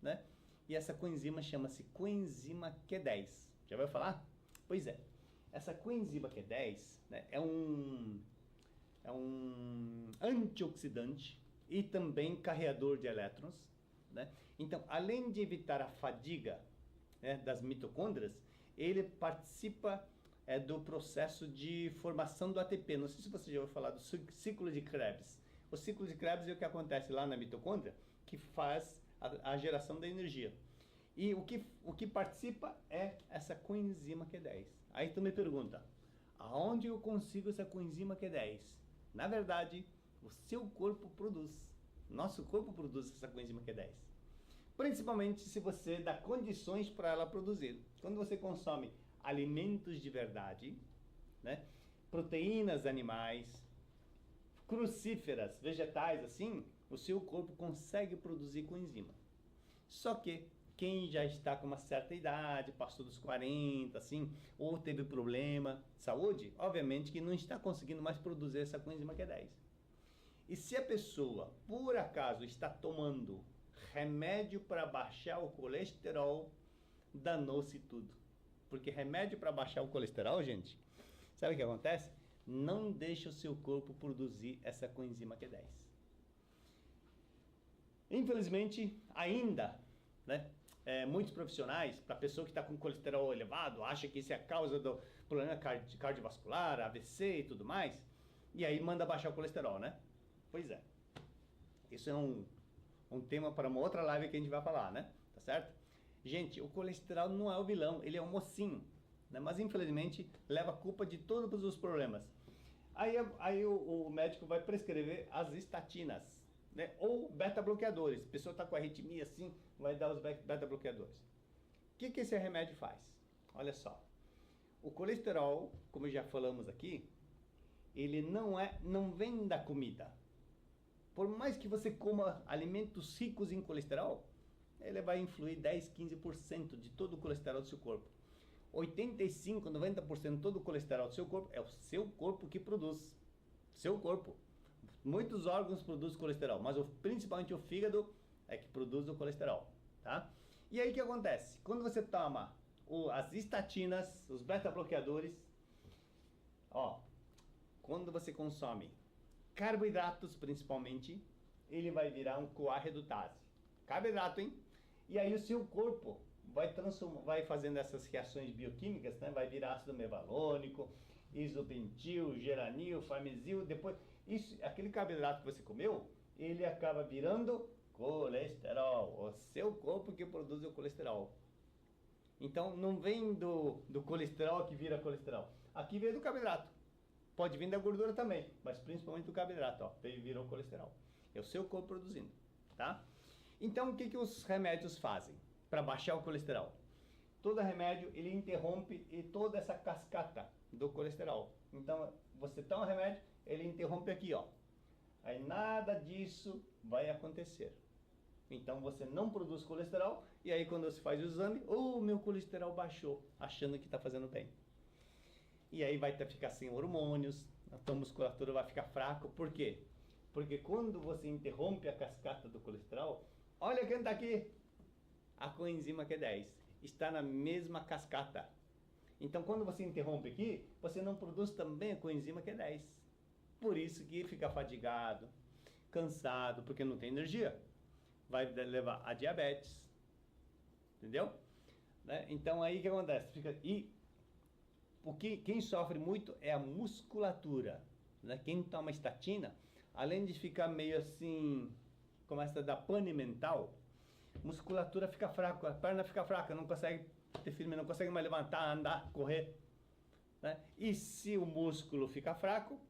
né? E essa coenzima chama-se coenzima Q10. Já vai falar? Pois é. Essa coenzima Q10, né, é um antioxidante e também carreador de elétrons, né? Então, além de evitar a fadiga, né, das mitocôndrias, ele participa do processo de formação do ATP. Não sei se você já ouviu falar do ciclo de Krebs. O ciclo de Krebs é o que acontece lá na mitocôndria, que faz a geração da energia. E o que participa é essa coenzima Q10. Aí tu me pergunta, aonde eu consigo essa coenzima Q10? Na verdade, o seu corpo produz. Nosso corpo produz essa coenzima Q10. Principalmente se você dá condições para ela produzir. Quando você consome alimentos de verdade, né, proteínas animais, crucíferas, vegetais, assim, o seu corpo consegue produzir coenzima. Só que quem já está com uma certa idade, passou dos 40, assim, ou teve problema de saúde, obviamente que não está conseguindo mais produzir essa coenzima Q10. E se a pessoa, por acaso, está tomando remédio para baixar o colesterol, danou-se tudo. Porque remédio para baixar o colesterol, gente, sabe o que acontece? Não deixa o seu corpo produzir essa coenzima Q10. Infelizmente, ainda, né, muitos profissionais, para a pessoa que está com colesterol elevado, acha que isso é a causa do problema cardiovascular, AVC e tudo mais, e aí manda baixar o colesterol, né? Pois é. Isso é um tema para uma outra live que a gente vai falar, né? Tá certo? Gente, o colesterol não é o vilão, ele é um mocinho, né? Mas infelizmente leva a culpa de todos os problemas. Aí o médico vai prescrever as estatinas, né? Ou beta-bloqueadores. A pessoa está com arritmia assim, vai dar os beta-bloqueadores. O que esse remédio faz? Olha só. O colesterol, como já falamos aqui, ele não vem da comida. Por mais que você coma alimentos ricos em colesterol, ele vai influir 10, 15% de todo o colesterol do seu corpo. 85, 90% de todo o colesterol do seu corpo é o seu corpo que produz. Seu corpo. Muitos órgãos produzem colesterol, mas principalmente o fígado é que produz o colesterol, tá? E aí o que acontece? Quando você toma as estatinas, os beta-bloqueadores, ó, quando você consome carboidratos principalmente, ele vai virar um CoA redutase. Carboidrato, hein? E aí o seu corpo vai fazendo essas reações bioquímicas, né? Vai virar ácido mevalônico, isopentil, geranil, farnesil, depois aquele carboidrato que você comeu, ele acaba virando colesterol. O seu corpo que produz o colesterol. Então não vem do colesterol que vira colesterol. Aqui vem do carboidrato. Pode vir da gordura também, mas principalmente do carboidrato, ó, virou colesterol. É o seu corpo produzindo, tá? Então, o que os remédios fazem para baixar o colesterol? Todo remédio, ele interrompe toda essa cascata do colesterol. Então, você toma um remédio, ele interrompe aqui, ó. Aí nada disso vai acontecer. Então, você não produz colesterol, e aí quando você faz o exame, meu colesterol baixou, achando que está fazendo bem. E aí vai ficar sem hormônios, a tua musculatura vai ficar fraca. Por quê? Porque quando você interrompe a cascata do colesterol, olha quem está aqui, a coenzima Q10 está na mesma cascata. Então quando você interrompe aqui, você não produz também a coenzima Q10. Por isso que fica fadigado, cansado, porque não tem energia. Vai levar a diabetes. Entendeu? Né? Então aí o que acontece? Quem sofre muito é a musculatura, né? Quem toma estatina, além de ficar meio assim, começa a dar pane mental, musculatura fica fraca, a perna fica fraca, não consegue Ter firme, não consegue mais levantar, andar, correr. Né? E se o músculo fica fraco,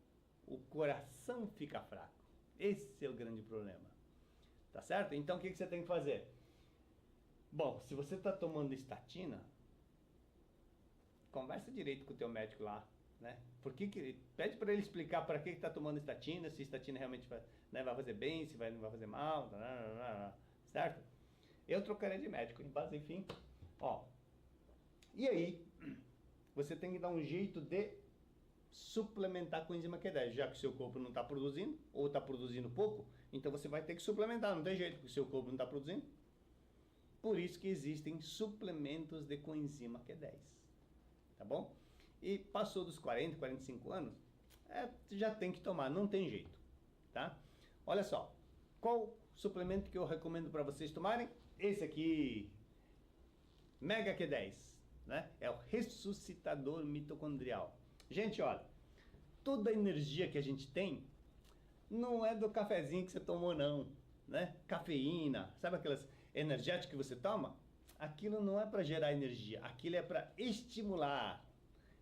o coração fica fraco. Esse é o grande problema. Tá certo? Então o que você tem que fazer? Bom, se você está tomando estatina, conversa direito com o teu médico lá, né? Pede para ele explicar para que está tomando estatina, se estatina realmente vai, né, vai fazer bem, se não vai fazer mal, certo? Eu trocaria de médico, em base, enfim. Ó, e aí, você tem que dar um jeito de suplementar com enzima Q10, já que o seu corpo não está produzindo, ou está produzindo pouco, então você vai ter que suplementar, não tem jeito, porque o seu corpo não está produzindo. Por isso que existem suplementos de coenzima Q10, tá bom? E passou dos 40, 45 anos, já tem que tomar, não tem jeito, tá? Olha só, qual suplemento que eu recomendo para vocês tomarem? Esse aqui, Mega Q10, né? É o ressuscitador mitocondrial. Gente, olha, toda a energia que a gente tem não é do cafezinho que você tomou, não, né? Cafeína, sabe aquelas energéticas que você toma? Aquilo não é para gerar energia, aquilo é para estimular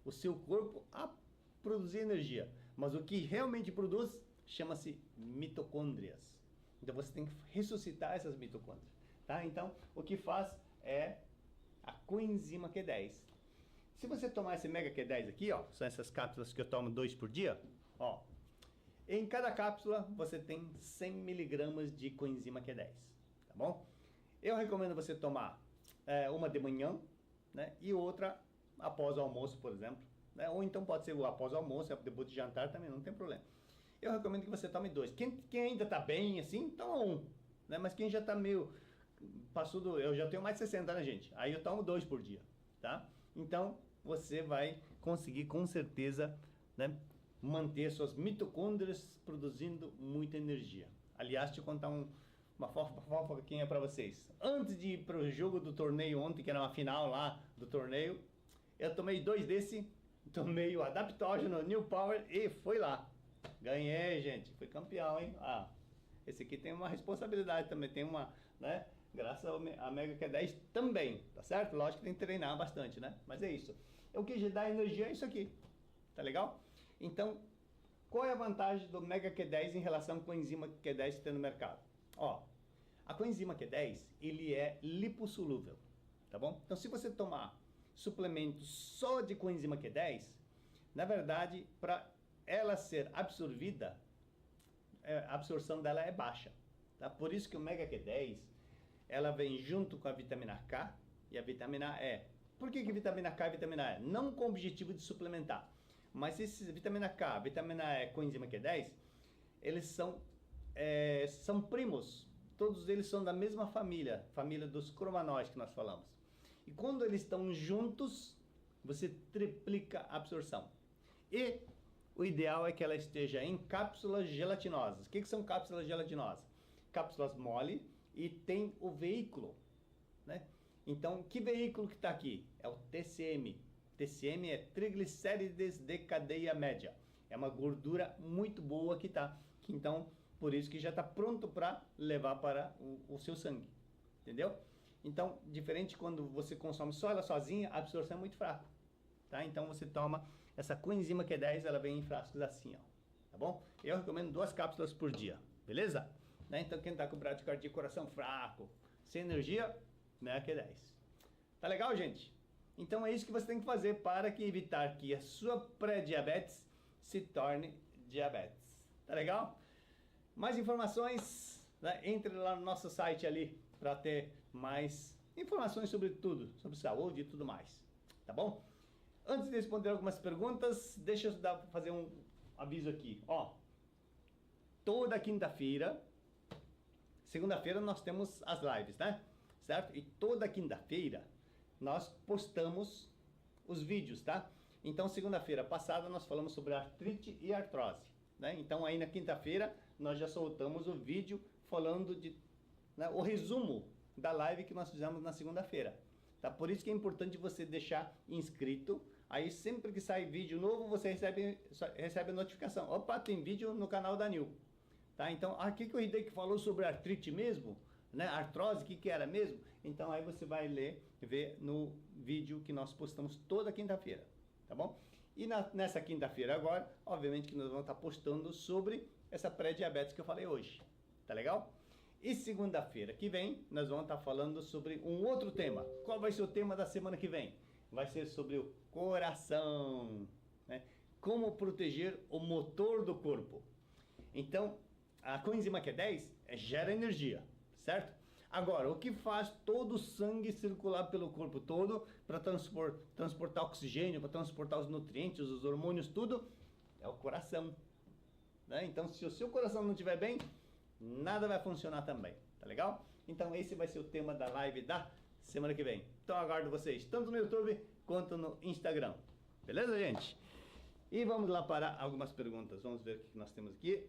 o seu corpo a produzir energia. Mas o que realmente produz chama-se mitocôndrias. Então você tem que ressuscitar essas mitocôndrias, tá? Então o que faz é a coenzima Q10. Se você tomar esse Mega Q10 aqui, ó, são essas cápsulas que eu tomo 2 por dia, ó. Em cada cápsula você tem 100 miligramas de coenzima Q10, tá bom? Eu recomendo você tomar uma de manhã, né, e outra após o almoço, por exemplo, né? Ou então pode ser após o almoço, depois de jantar também, não tem problema. Eu recomendo que você tome 2. Quem ainda está bem assim, toma 1, né? Mas quem já está meio passou do, eu já tenho mais de 60, né, gente? Aí eu tomo 2 por dia, tá? Então você vai conseguir com certeza, né, manter suas mitocôndrias produzindo muita energia. Aliás, te contar uma fofoquinha para vocês. Antes de ir para o jogo do torneio ontem, que era uma final lá do torneio, eu tomei 2 desse, tomei o Adaptógeno New Power e fui lá. Ganhei, gente. Fui campeão, hein? Ah, esse aqui tem uma responsabilidade também, tem uma, né? Graças a Mega Q10 também, tá certo? Lógico que tem que treinar bastante, né? Mas é isso. O que dá energia é isso aqui, tá legal? Então, qual é a vantagem do Mega Q10 em relação com a coenzima Q10 que tem no mercado? Ó, a coenzima Q10, ele é lipossolúvel, tá bom? Então, se você tomar suplemento só de coenzima Q10, na verdade, para ela ser absorvida, a absorção dela é baixa, tá? Por isso que o Mega Q10, ela vem junto com a vitamina K e a vitamina E. Por que vitamina K e vitamina E? Não com o objetivo de suplementar, mas esses vitamina K, vitamina E, coenzima Q10, eles são primos. Todos eles são da mesma família dos cromanóides que nós falamos. E quando eles estão juntos, você triplica a absorção. E o ideal é que ela esteja em cápsulas gelatinosas. O que são cápsulas gelatinosas? Cápsulas mole e tem o veículo, né? Então, que veículo que está aqui? É o TCM. TCM é triglicérides de cadeia média. É uma gordura muito boa que tá. Então, por isso que já está pronto para levar para o seu sangue. Entendeu? Então, diferente quando você consome só ela sozinha, a absorção é muito fraca. Tá? Então, você toma essa coenzima Q10, ela vem em frascos assim, ó. Tá bom? Eu recomendo 2 cápsulas por dia. Beleza? Né? Então, quem está com bradicardia, coração fraco, sem energia, Mega Q10. Tá legal, gente? Então é isso que você tem que fazer para evitar que a sua pré-diabetes se torne diabetes. Tá legal? Mais informações, né? Entre lá no nosso site ali para ter mais informações sobre tudo, sobre saúde e tudo mais. Tá bom? Antes de responder algumas perguntas, deixa eu fazer um aviso aqui. Ó, toda quinta-feira, segunda-feira nós temos as lives, né? Certo? E toda quinta-feira nós postamos os vídeos, tá? Então, segunda-feira passada nós falamos sobre artrite e artrose, né? Então, aí na quinta-feira nós já soltamos o vídeo falando de, né, o resumo da live que nós fizemos na segunda-feira, tá? Por isso que é importante você deixar inscrito. Aí, sempre que sai vídeo novo, você recebe a notificação. Opa, tem vídeo no canal da Nil, tá? Então, aqui que o Hideki falou sobre artrite mesmo, né? Artrose, o que que era mesmo? Então aí você vai ver no vídeo que nós postamos toda quinta-feira, tá bom? E nessa quinta-feira agora, obviamente que nós vamos estar postando sobre essa pré-diabetes que eu falei hoje, tá legal? E segunda-feira que vem, nós vamos estar falando sobre um outro tema. Qual vai ser o tema da semana que vem? Vai ser sobre o coração, né? Como proteger o motor do corpo. Então, a coenzima Q10 gera energia, certo? Agora, o que faz todo o sangue circular pelo corpo todo para transportar oxigênio, para transportar os nutrientes, os hormônios, tudo, é o coração, né? Então, se o seu coração não estiver bem, nada vai funcionar também, tá legal? Então, esse vai ser o tema da live da semana que vem. Então, aguardo vocês, tanto no YouTube quanto no Instagram. Beleza, gente? E vamos lá para algumas perguntas. Vamos ver o que nós temos aqui.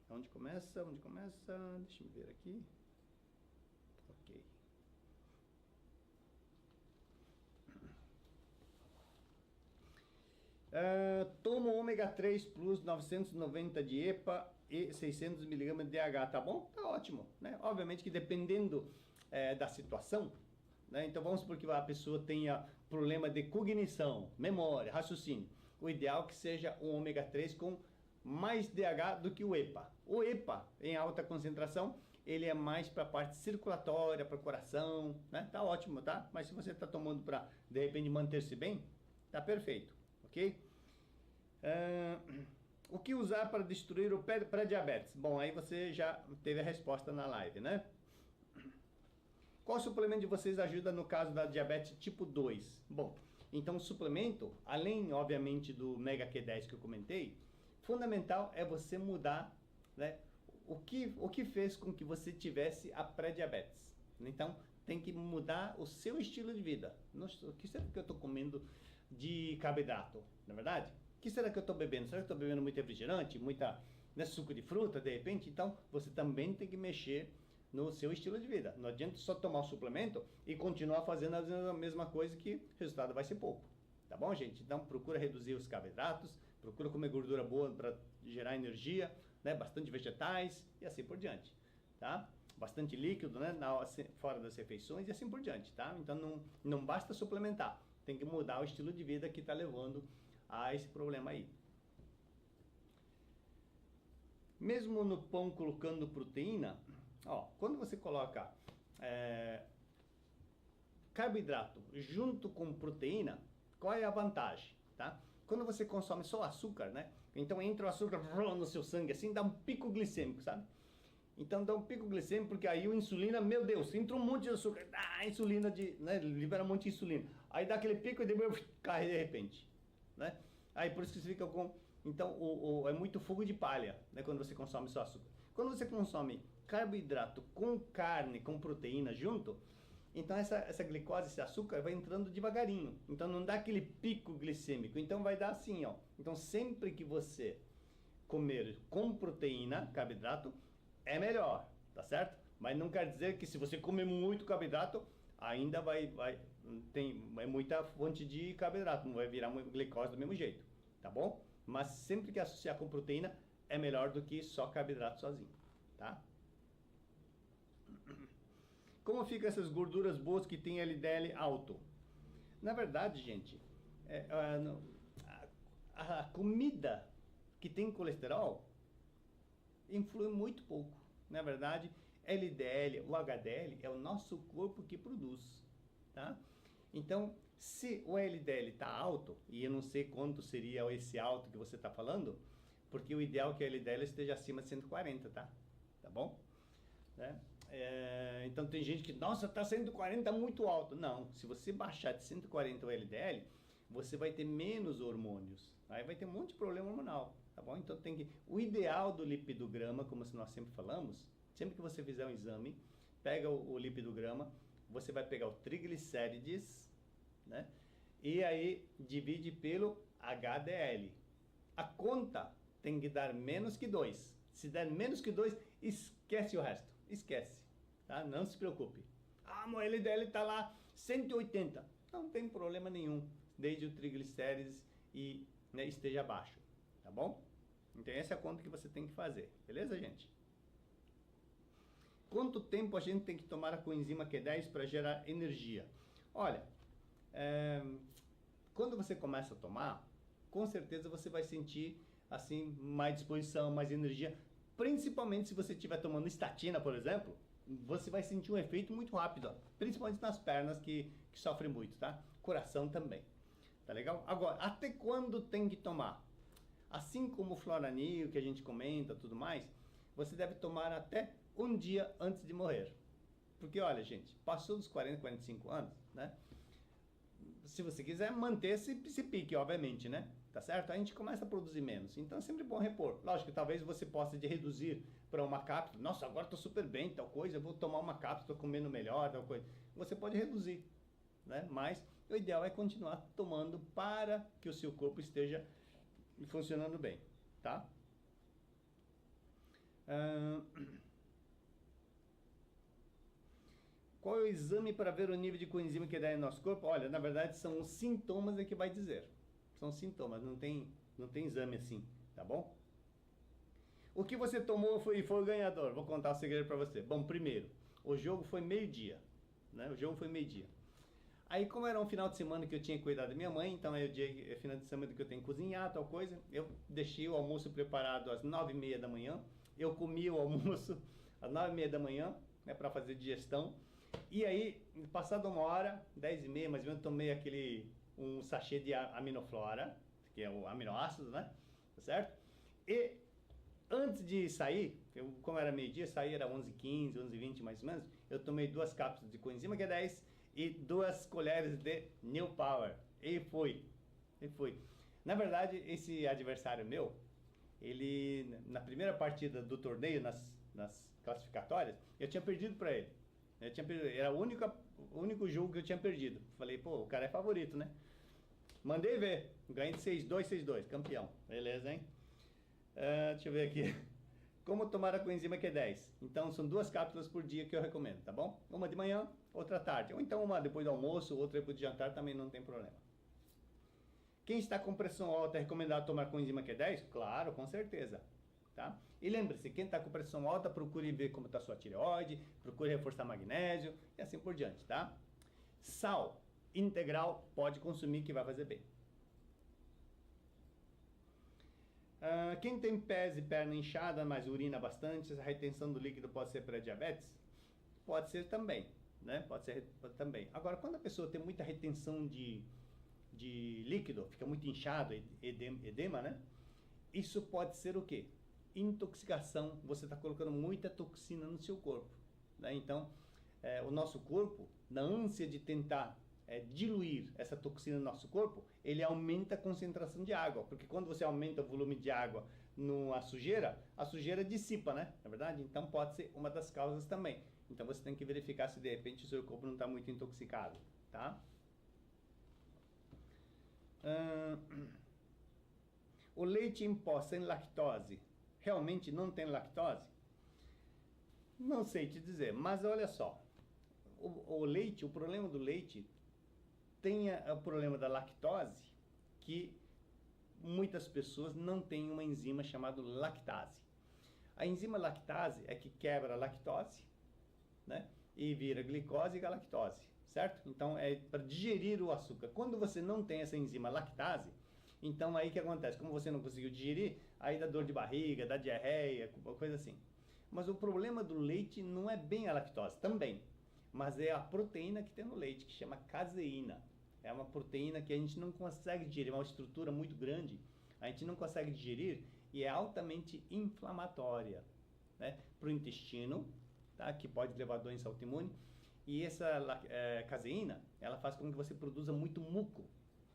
Onde começa? Onde começa? Deixa eu ver aqui. Ok. Tomo ômega 3 plus 990 de EPA e 600 mg de DH, tá bom? Tá ótimo, né? Obviamente que dependendo da situação, né? Então vamos supor que a pessoa tenha problema de cognição, memória, raciocínio. O ideal é que seja um ômega 3 com mais DH do que o EPA. O EPA, em alta concentração, ele é mais para a parte circulatória, para o coração, né? Tá ótimo, tá? Mas se você está tomando para, de repente, manter-se bem, tá perfeito, ok? O que usar para destruir o pré-diabetes? Bom, aí você já teve a resposta na live, né? Qual suplemento de vocês ajuda no caso da diabetes tipo 2? Bom, então o suplemento, além, obviamente, do Mega Q10 que eu comentei, fundamental é você mudar, né, o que fez com que você tivesse a pré-diabetes. Então, tem que mudar o seu estilo de vida. O que será que eu estou comendo de carboidrato, na verdade? O que será que eu estou bebendo? Será que eu estou bebendo muito refrigerante, né, suco de fruta, de repente? Então, você também tem que mexer no seu estilo de vida. Não adianta só tomar o suplemento e continuar fazendo a mesma coisa que o resultado vai ser pouco. Tá bom, gente? Então, procura reduzir os carboidratos, procura comer gordura boa para gerar energia, né? Bastante vegetais e assim por diante, tá? Bastante líquido, né? Fora das refeições e assim por diante, tá? Então, não basta suplementar. Tem que mudar o estilo de vida que está levando a esse problema aí. Mesmo no pão colocando proteína, ó, quando você coloca carboidrato junto com proteína, qual é a vantagem, tá? Quando você consome só açúcar, né? Então entra o açúcar no seu sangue, assim, dá um pico glicêmico, sabe? Então dá um pico glicêmico, porque aí a insulina, meu Deus, entra um monte de açúcar, a insulina, né, libera um monte de insulina. Aí dá aquele pico e depois cai de repente, né? Aí por isso que você fica com... Então é muito fogo de palha, né, quando você consome só açúcar. Quando você consome carboidrato com carne, com proteína junto, então essa glicose, esse açúcar vai entrando devagarinho. Então não dá aquele pico glicêmico. Então vai dar assim, ó. Então sempre que você comer com proteína, carboidrato, é melhor, tá certo? Mas não quer dizer que se você comer muito carboidrato, ainda tem muita fonte de carboidrato, não vai virar glicose do mesmo jeito, tá bom? Mas sempre que associar com proteína, é melhor do que só carboidrato sozinho, tá? Como ficam essas gorduras boas que tem LDL alto? Na verdade, gente, a comida que tem colesterol influi muito pouco. Na verdade, LDL, o HDL é o nosso corpo que produz, tá? Então, se o LDL está alto, e eu não sei quanto seria esse alto que você está falando, porque o ideal é que o LDL esteja acima de 140, tá? Tá bom? Né? Então tem gente que, nossa, tá 140 muito alto. Não, se você baixar de 140 o LDL, você vai ter menos hormônios. Aí vai ter um monte de problema hormonal, tá bom? Então tem que... O ideal do lipidograma, como nós sempre falamos, sempre que você fizer um exame, pega o lipidograma, você vai pegar o triglicérides, né? E aí divide pelo HDL. A conta tem que dar menos que 2. Se der menos que 2, esquece o resto. Esquece, tá? Não se preocupe. Ah, meu LDL está lá 180. Não tem problema nenhum, desde o triglicérides né, esteja baixo, tá bom? Então essa é a conta que você tem que fazer, beleza, gente? Quanto tempo a gente tem que tomar a coenzima Q10 para gerar energia? Olha, quando você começa a tomar, com certeza você vai sentir assim mais disposição, mais energia, principalmente se você estiver tomando estatina, por exemplo, você vai sentir um efeito muito rápido, ó, principalmente nas pernas que sofrem muito, tá? Coração também, tá legal? Agora, até quando tem que tomar? Assim como o Floranil, que a gente comenta, tudo mais, você deve tomar até um dia antes de morrer. Porque, olha, gente, passou dos 40, 45 anos, né? Se você quiser manter esse pique, obviamente, né? Tá certo? A gente começa a produzir menos. Então é sempre bom repor. Lógico, talvez você possa reduzir para uma cápsula. Nossa, agora estou super bem, tal coisa, eu vou tomar uma cápsula, estou comendo melhor, tal coisa. Você pode reduzir, né? Mas o ideal é continuar tomando para que o seu corpo esteja funcionando bem, tá? Qual é o exame para ver o nível de coenzima Q10 no nosso corpo? Olha, na verdade são os sintomas que vai dizer. São sintomas, não tem exame assim, tá bom? O que você tomou foi o ganhador. Vou contar o segredo para você. Bom, primeiro, o jogo foi meio-dia, né? O jogo foi meio-dia. Aí, como era um final de semana que eu tinha cuidado da minha mãe, então é o dia, é final de semana que eu tenho que cozinhar, tal coisa, eu deixei o almoço preparado às 9h30 da manhã. Eu comi o almoço às 9h30 da manhã, né, para fazer digestão. E aí, passada uma hora, 10h30 mais ou menos, tomei um sachê de aminoflora, que é o aminoácido, né? Tá certo? E antes de sair, como era meio-dia, sair era 11h15, 11h20 mais ou menos, eu tomei 2 cápsulas de coenzima Q10 e 2 colheres de New Power. E foi. Na verdade, esse adversário meu, ele, na primeira partida do torneio, nas classificatórias, eu tinha perdido para ele. Era o único jogo que eu tinha perdido. Falei, pô, o cara é favorito, né? Mandei ver. Ganhei de 6-2, 6-2. Campeão. Beleza, hein? Deixa eu ver aqui. Como tomar a coenzima Q10? Então, são 2 cápsulas por dia que eu recomendo, tá bom? Uma de manhã, outra à tarde. Ou então uma depois do almoço, outra depois do jantar, também não tem problema. Quem está com pressão alta é recomendado tomar coenzima Q10? Claro, com certeza. Tá? E lembre-se, quem está com pressão alta, procure ver como está a sua tireoide, procure reforçar magnésio e assim por diante, tá? Sal integral pode consumir que vai fazer bem. Quem tem pés e perna inchada, mas urina bastante, a retenção do líquido pode ser pré-diabetes? Pode ser também, né? Pode também. Agora, quando a pessoa tem muita retenção de líquido, fica muito inchado, edema, né? Isso pode ser o quê? Intoxicação. Você está colocando muita toxina no seu corpo, né? Então, o nosso corpo, na ânsia de tentar diluir essa toxina no nosso corpo, ele aumenta a concentração de água, porque quando você aumenta o volume de água a sujeira dissipa, né? Na verdade, então pode ser uma das causas também. Então você tem que verificar se de repente o seu corpo não está muito intoxicado, tá? O leite em pó sem lactose realmente não tem lactose? Não sei te dizer, mas olha só, o leite, o problema do leite tem o problema da lactose, que muitas pessoas não têm uma enzima chamada lactase. A enzima lactase é que quebra a lactose, né, e vira glicose e galactose, certo? Então é para digerir o açúcar. Quando você não tem essa enzima lactase, então aí que acontece? Como você não conseguiu digerir, aí dá dor de barriga, dá diarreia, coisa assim. Mas o problema do leite não é bem a lactose, também, mas é a proteína que tem no leite, que chama caseína. É uma proteína que a gente não consegue digerir, é uma estrutura muito grande, a gente não consegue digerir e é altamente inflamatória, né, para o intestino, tá, que pode levar a doença autoimune. E essa caseína, ela faz com que você produza muito muco.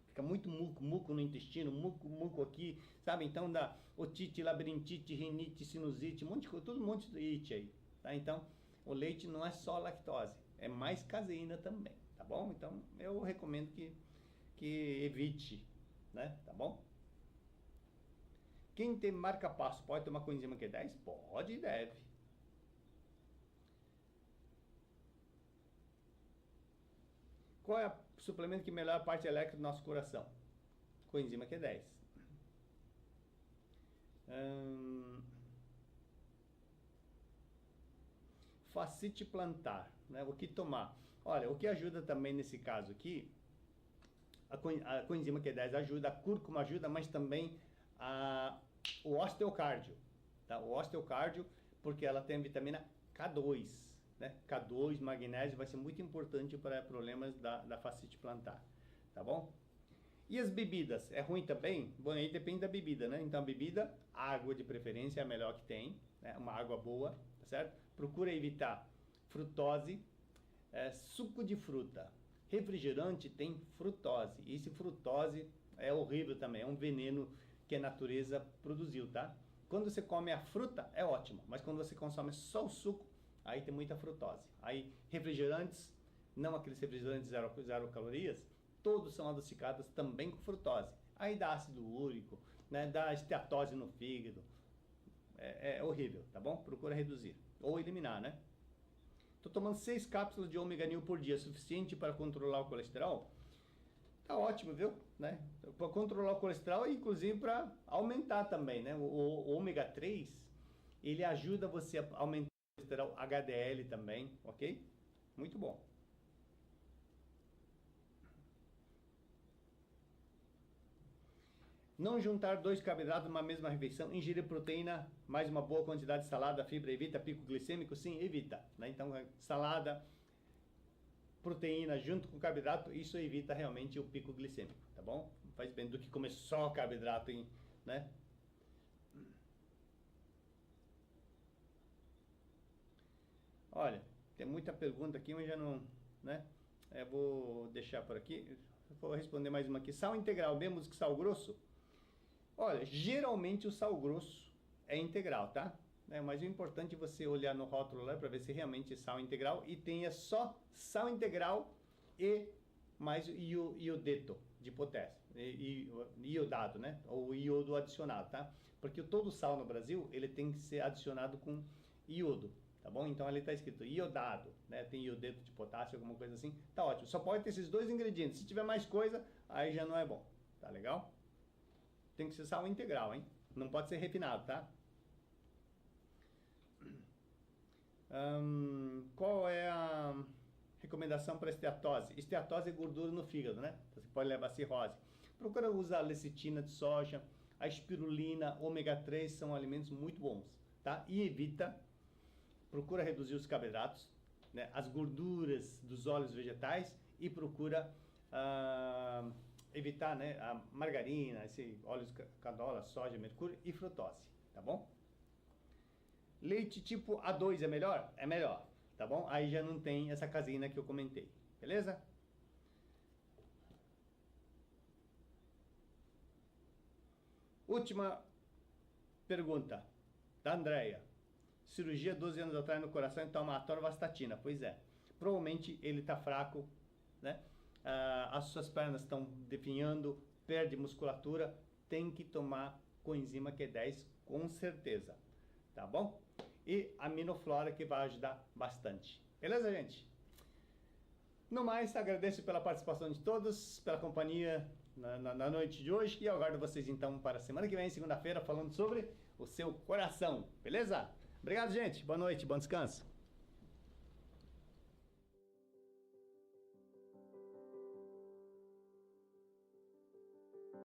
Fica muito muco no intestino, muco aqui, sabe? Então dá otite, labirintite, rinite, sinusite, todo um monte de it aí, tá? Então, o leite não é só lactose, é mais caseína também, tá bom? Então, eu recomendo que evite, né? Tá bom? Quem tem marca-passo pode tomar coenzima Q10? Pode e deve. Qual é o suplemento que melhora a parte elétrica do nosso coração? Coenzima Q10. fascite plantar, né? O que tomar? Olha, o que ajuda também nesse caso aqui, a coenzima Q10 ajuda, a cúrcuma ajuda, mas também o osteocárdio, tá? O osteocárdio, porque ela tem a vitamina K2, né? K2, magnésio, vai ser muito importante para problemas da fascite plantar, tá bom? E as bebidas, é ruim também? Bom, aí depende da bebida, né? Então, a bebida, água de preferência é a melhor que tem, né? Uma água boa, tá certo? Procura evitar frutose, suco de fruta. Refrigerante tem frutose. E esse frutose é horrível também, é um veneno que a natureza produziu, tá? Quando você come a fruta, é ótimo, mas quando você consome só o suco, aí tem muita frutose. Aí, refrigerantes, não aqueles refrigerantes zero calorias, todos são adocicados também com frutose. Aí dá ácido úrico, né? Dá esteatose no fígado. É horrível, tá bom? Procura reduzir. Ou eliminar, né? Tô tomando 6 cápsulas de ômega nil por dia, suficiente para controlar o colesterol? Tá ótimo, viu? Né? Para controlar o colesterol e inclusive para aumentar também, né? O ômega 3, ele ajuda você a aumentar o colesterol HDL também, ok? Muito bom. Não juntar 2 carboidratos numa mesma refeição, ingerir proteína, mais uma boa quantidade de salada, fibra, evita pico glicêmico? Sim, evita. Né? Então, salada, proteína junto com carboidrato, isso evita realmente o pico glicêmico, tá bom? Faz bem do que comer só carboidrato, né? Olha, tem muita pergunta aqui, mas já não, né? Eu vou deixar por aqui. Vou responder mais uma aqui. Sal integral, mesmo que sal grosso? Olha, geralmente o sal grosso é integral, tá? Mas o importante é você olhar no rótulo lá para ver se realmente é sal integral e tenha só sal integral e mais iodeto de potássio, iodado, né? Ou iodo adicionado, tá? Porque todo sal no Brasil, ele tem que ser adicionado com iodo, tá bom? Então ali está escrito iodado, né? Tem iodeto de potássio, alguma coisa assim, tá ótimo. Só pode ter esses 2 ingredientes. Se tiver mais coisa, aí já não é bom, tá legal? Tem que ser sal integral, hein? Não pode ser refinado, tá? Qual é a recomendação para esteatose? Esteatose é gordura no fígado, né? Você pode levar cirrose. Procura usar lecitina de soja, a espirulina, ômega 3 são alimentos muito bons, tá? E procura reduzir os carboidratos, né? As gorduras dos óleos vegetais e procura evitar, né, a margarina, esse óleo de canola, soja, mercúrio e frutose, tá bom? Leite tipo A2 é melhor? É melhor, tá bom? Aí já não tem essa caseína que eu comentei, beleza? Última pergunta da Andrea. Cirurgia 12 anos atrás no coração e toma atorvastatina. Pois é, provavelmente ele tá fraco, né? As suas pernas estão definhando, perde musculatura, tem que tomar coenzima Q10 com certeza, tá bom? E aminoflora que vai ajudar bastante. Beleza, gente? No mais, agradeço pela participação de todos, pela companhia na noite de hoje e aguardo vocês então para a semana que vem, segunda-feira, falando sobre o seu coração, beleza? Obrigado, gente. Boa noite, bom descanso.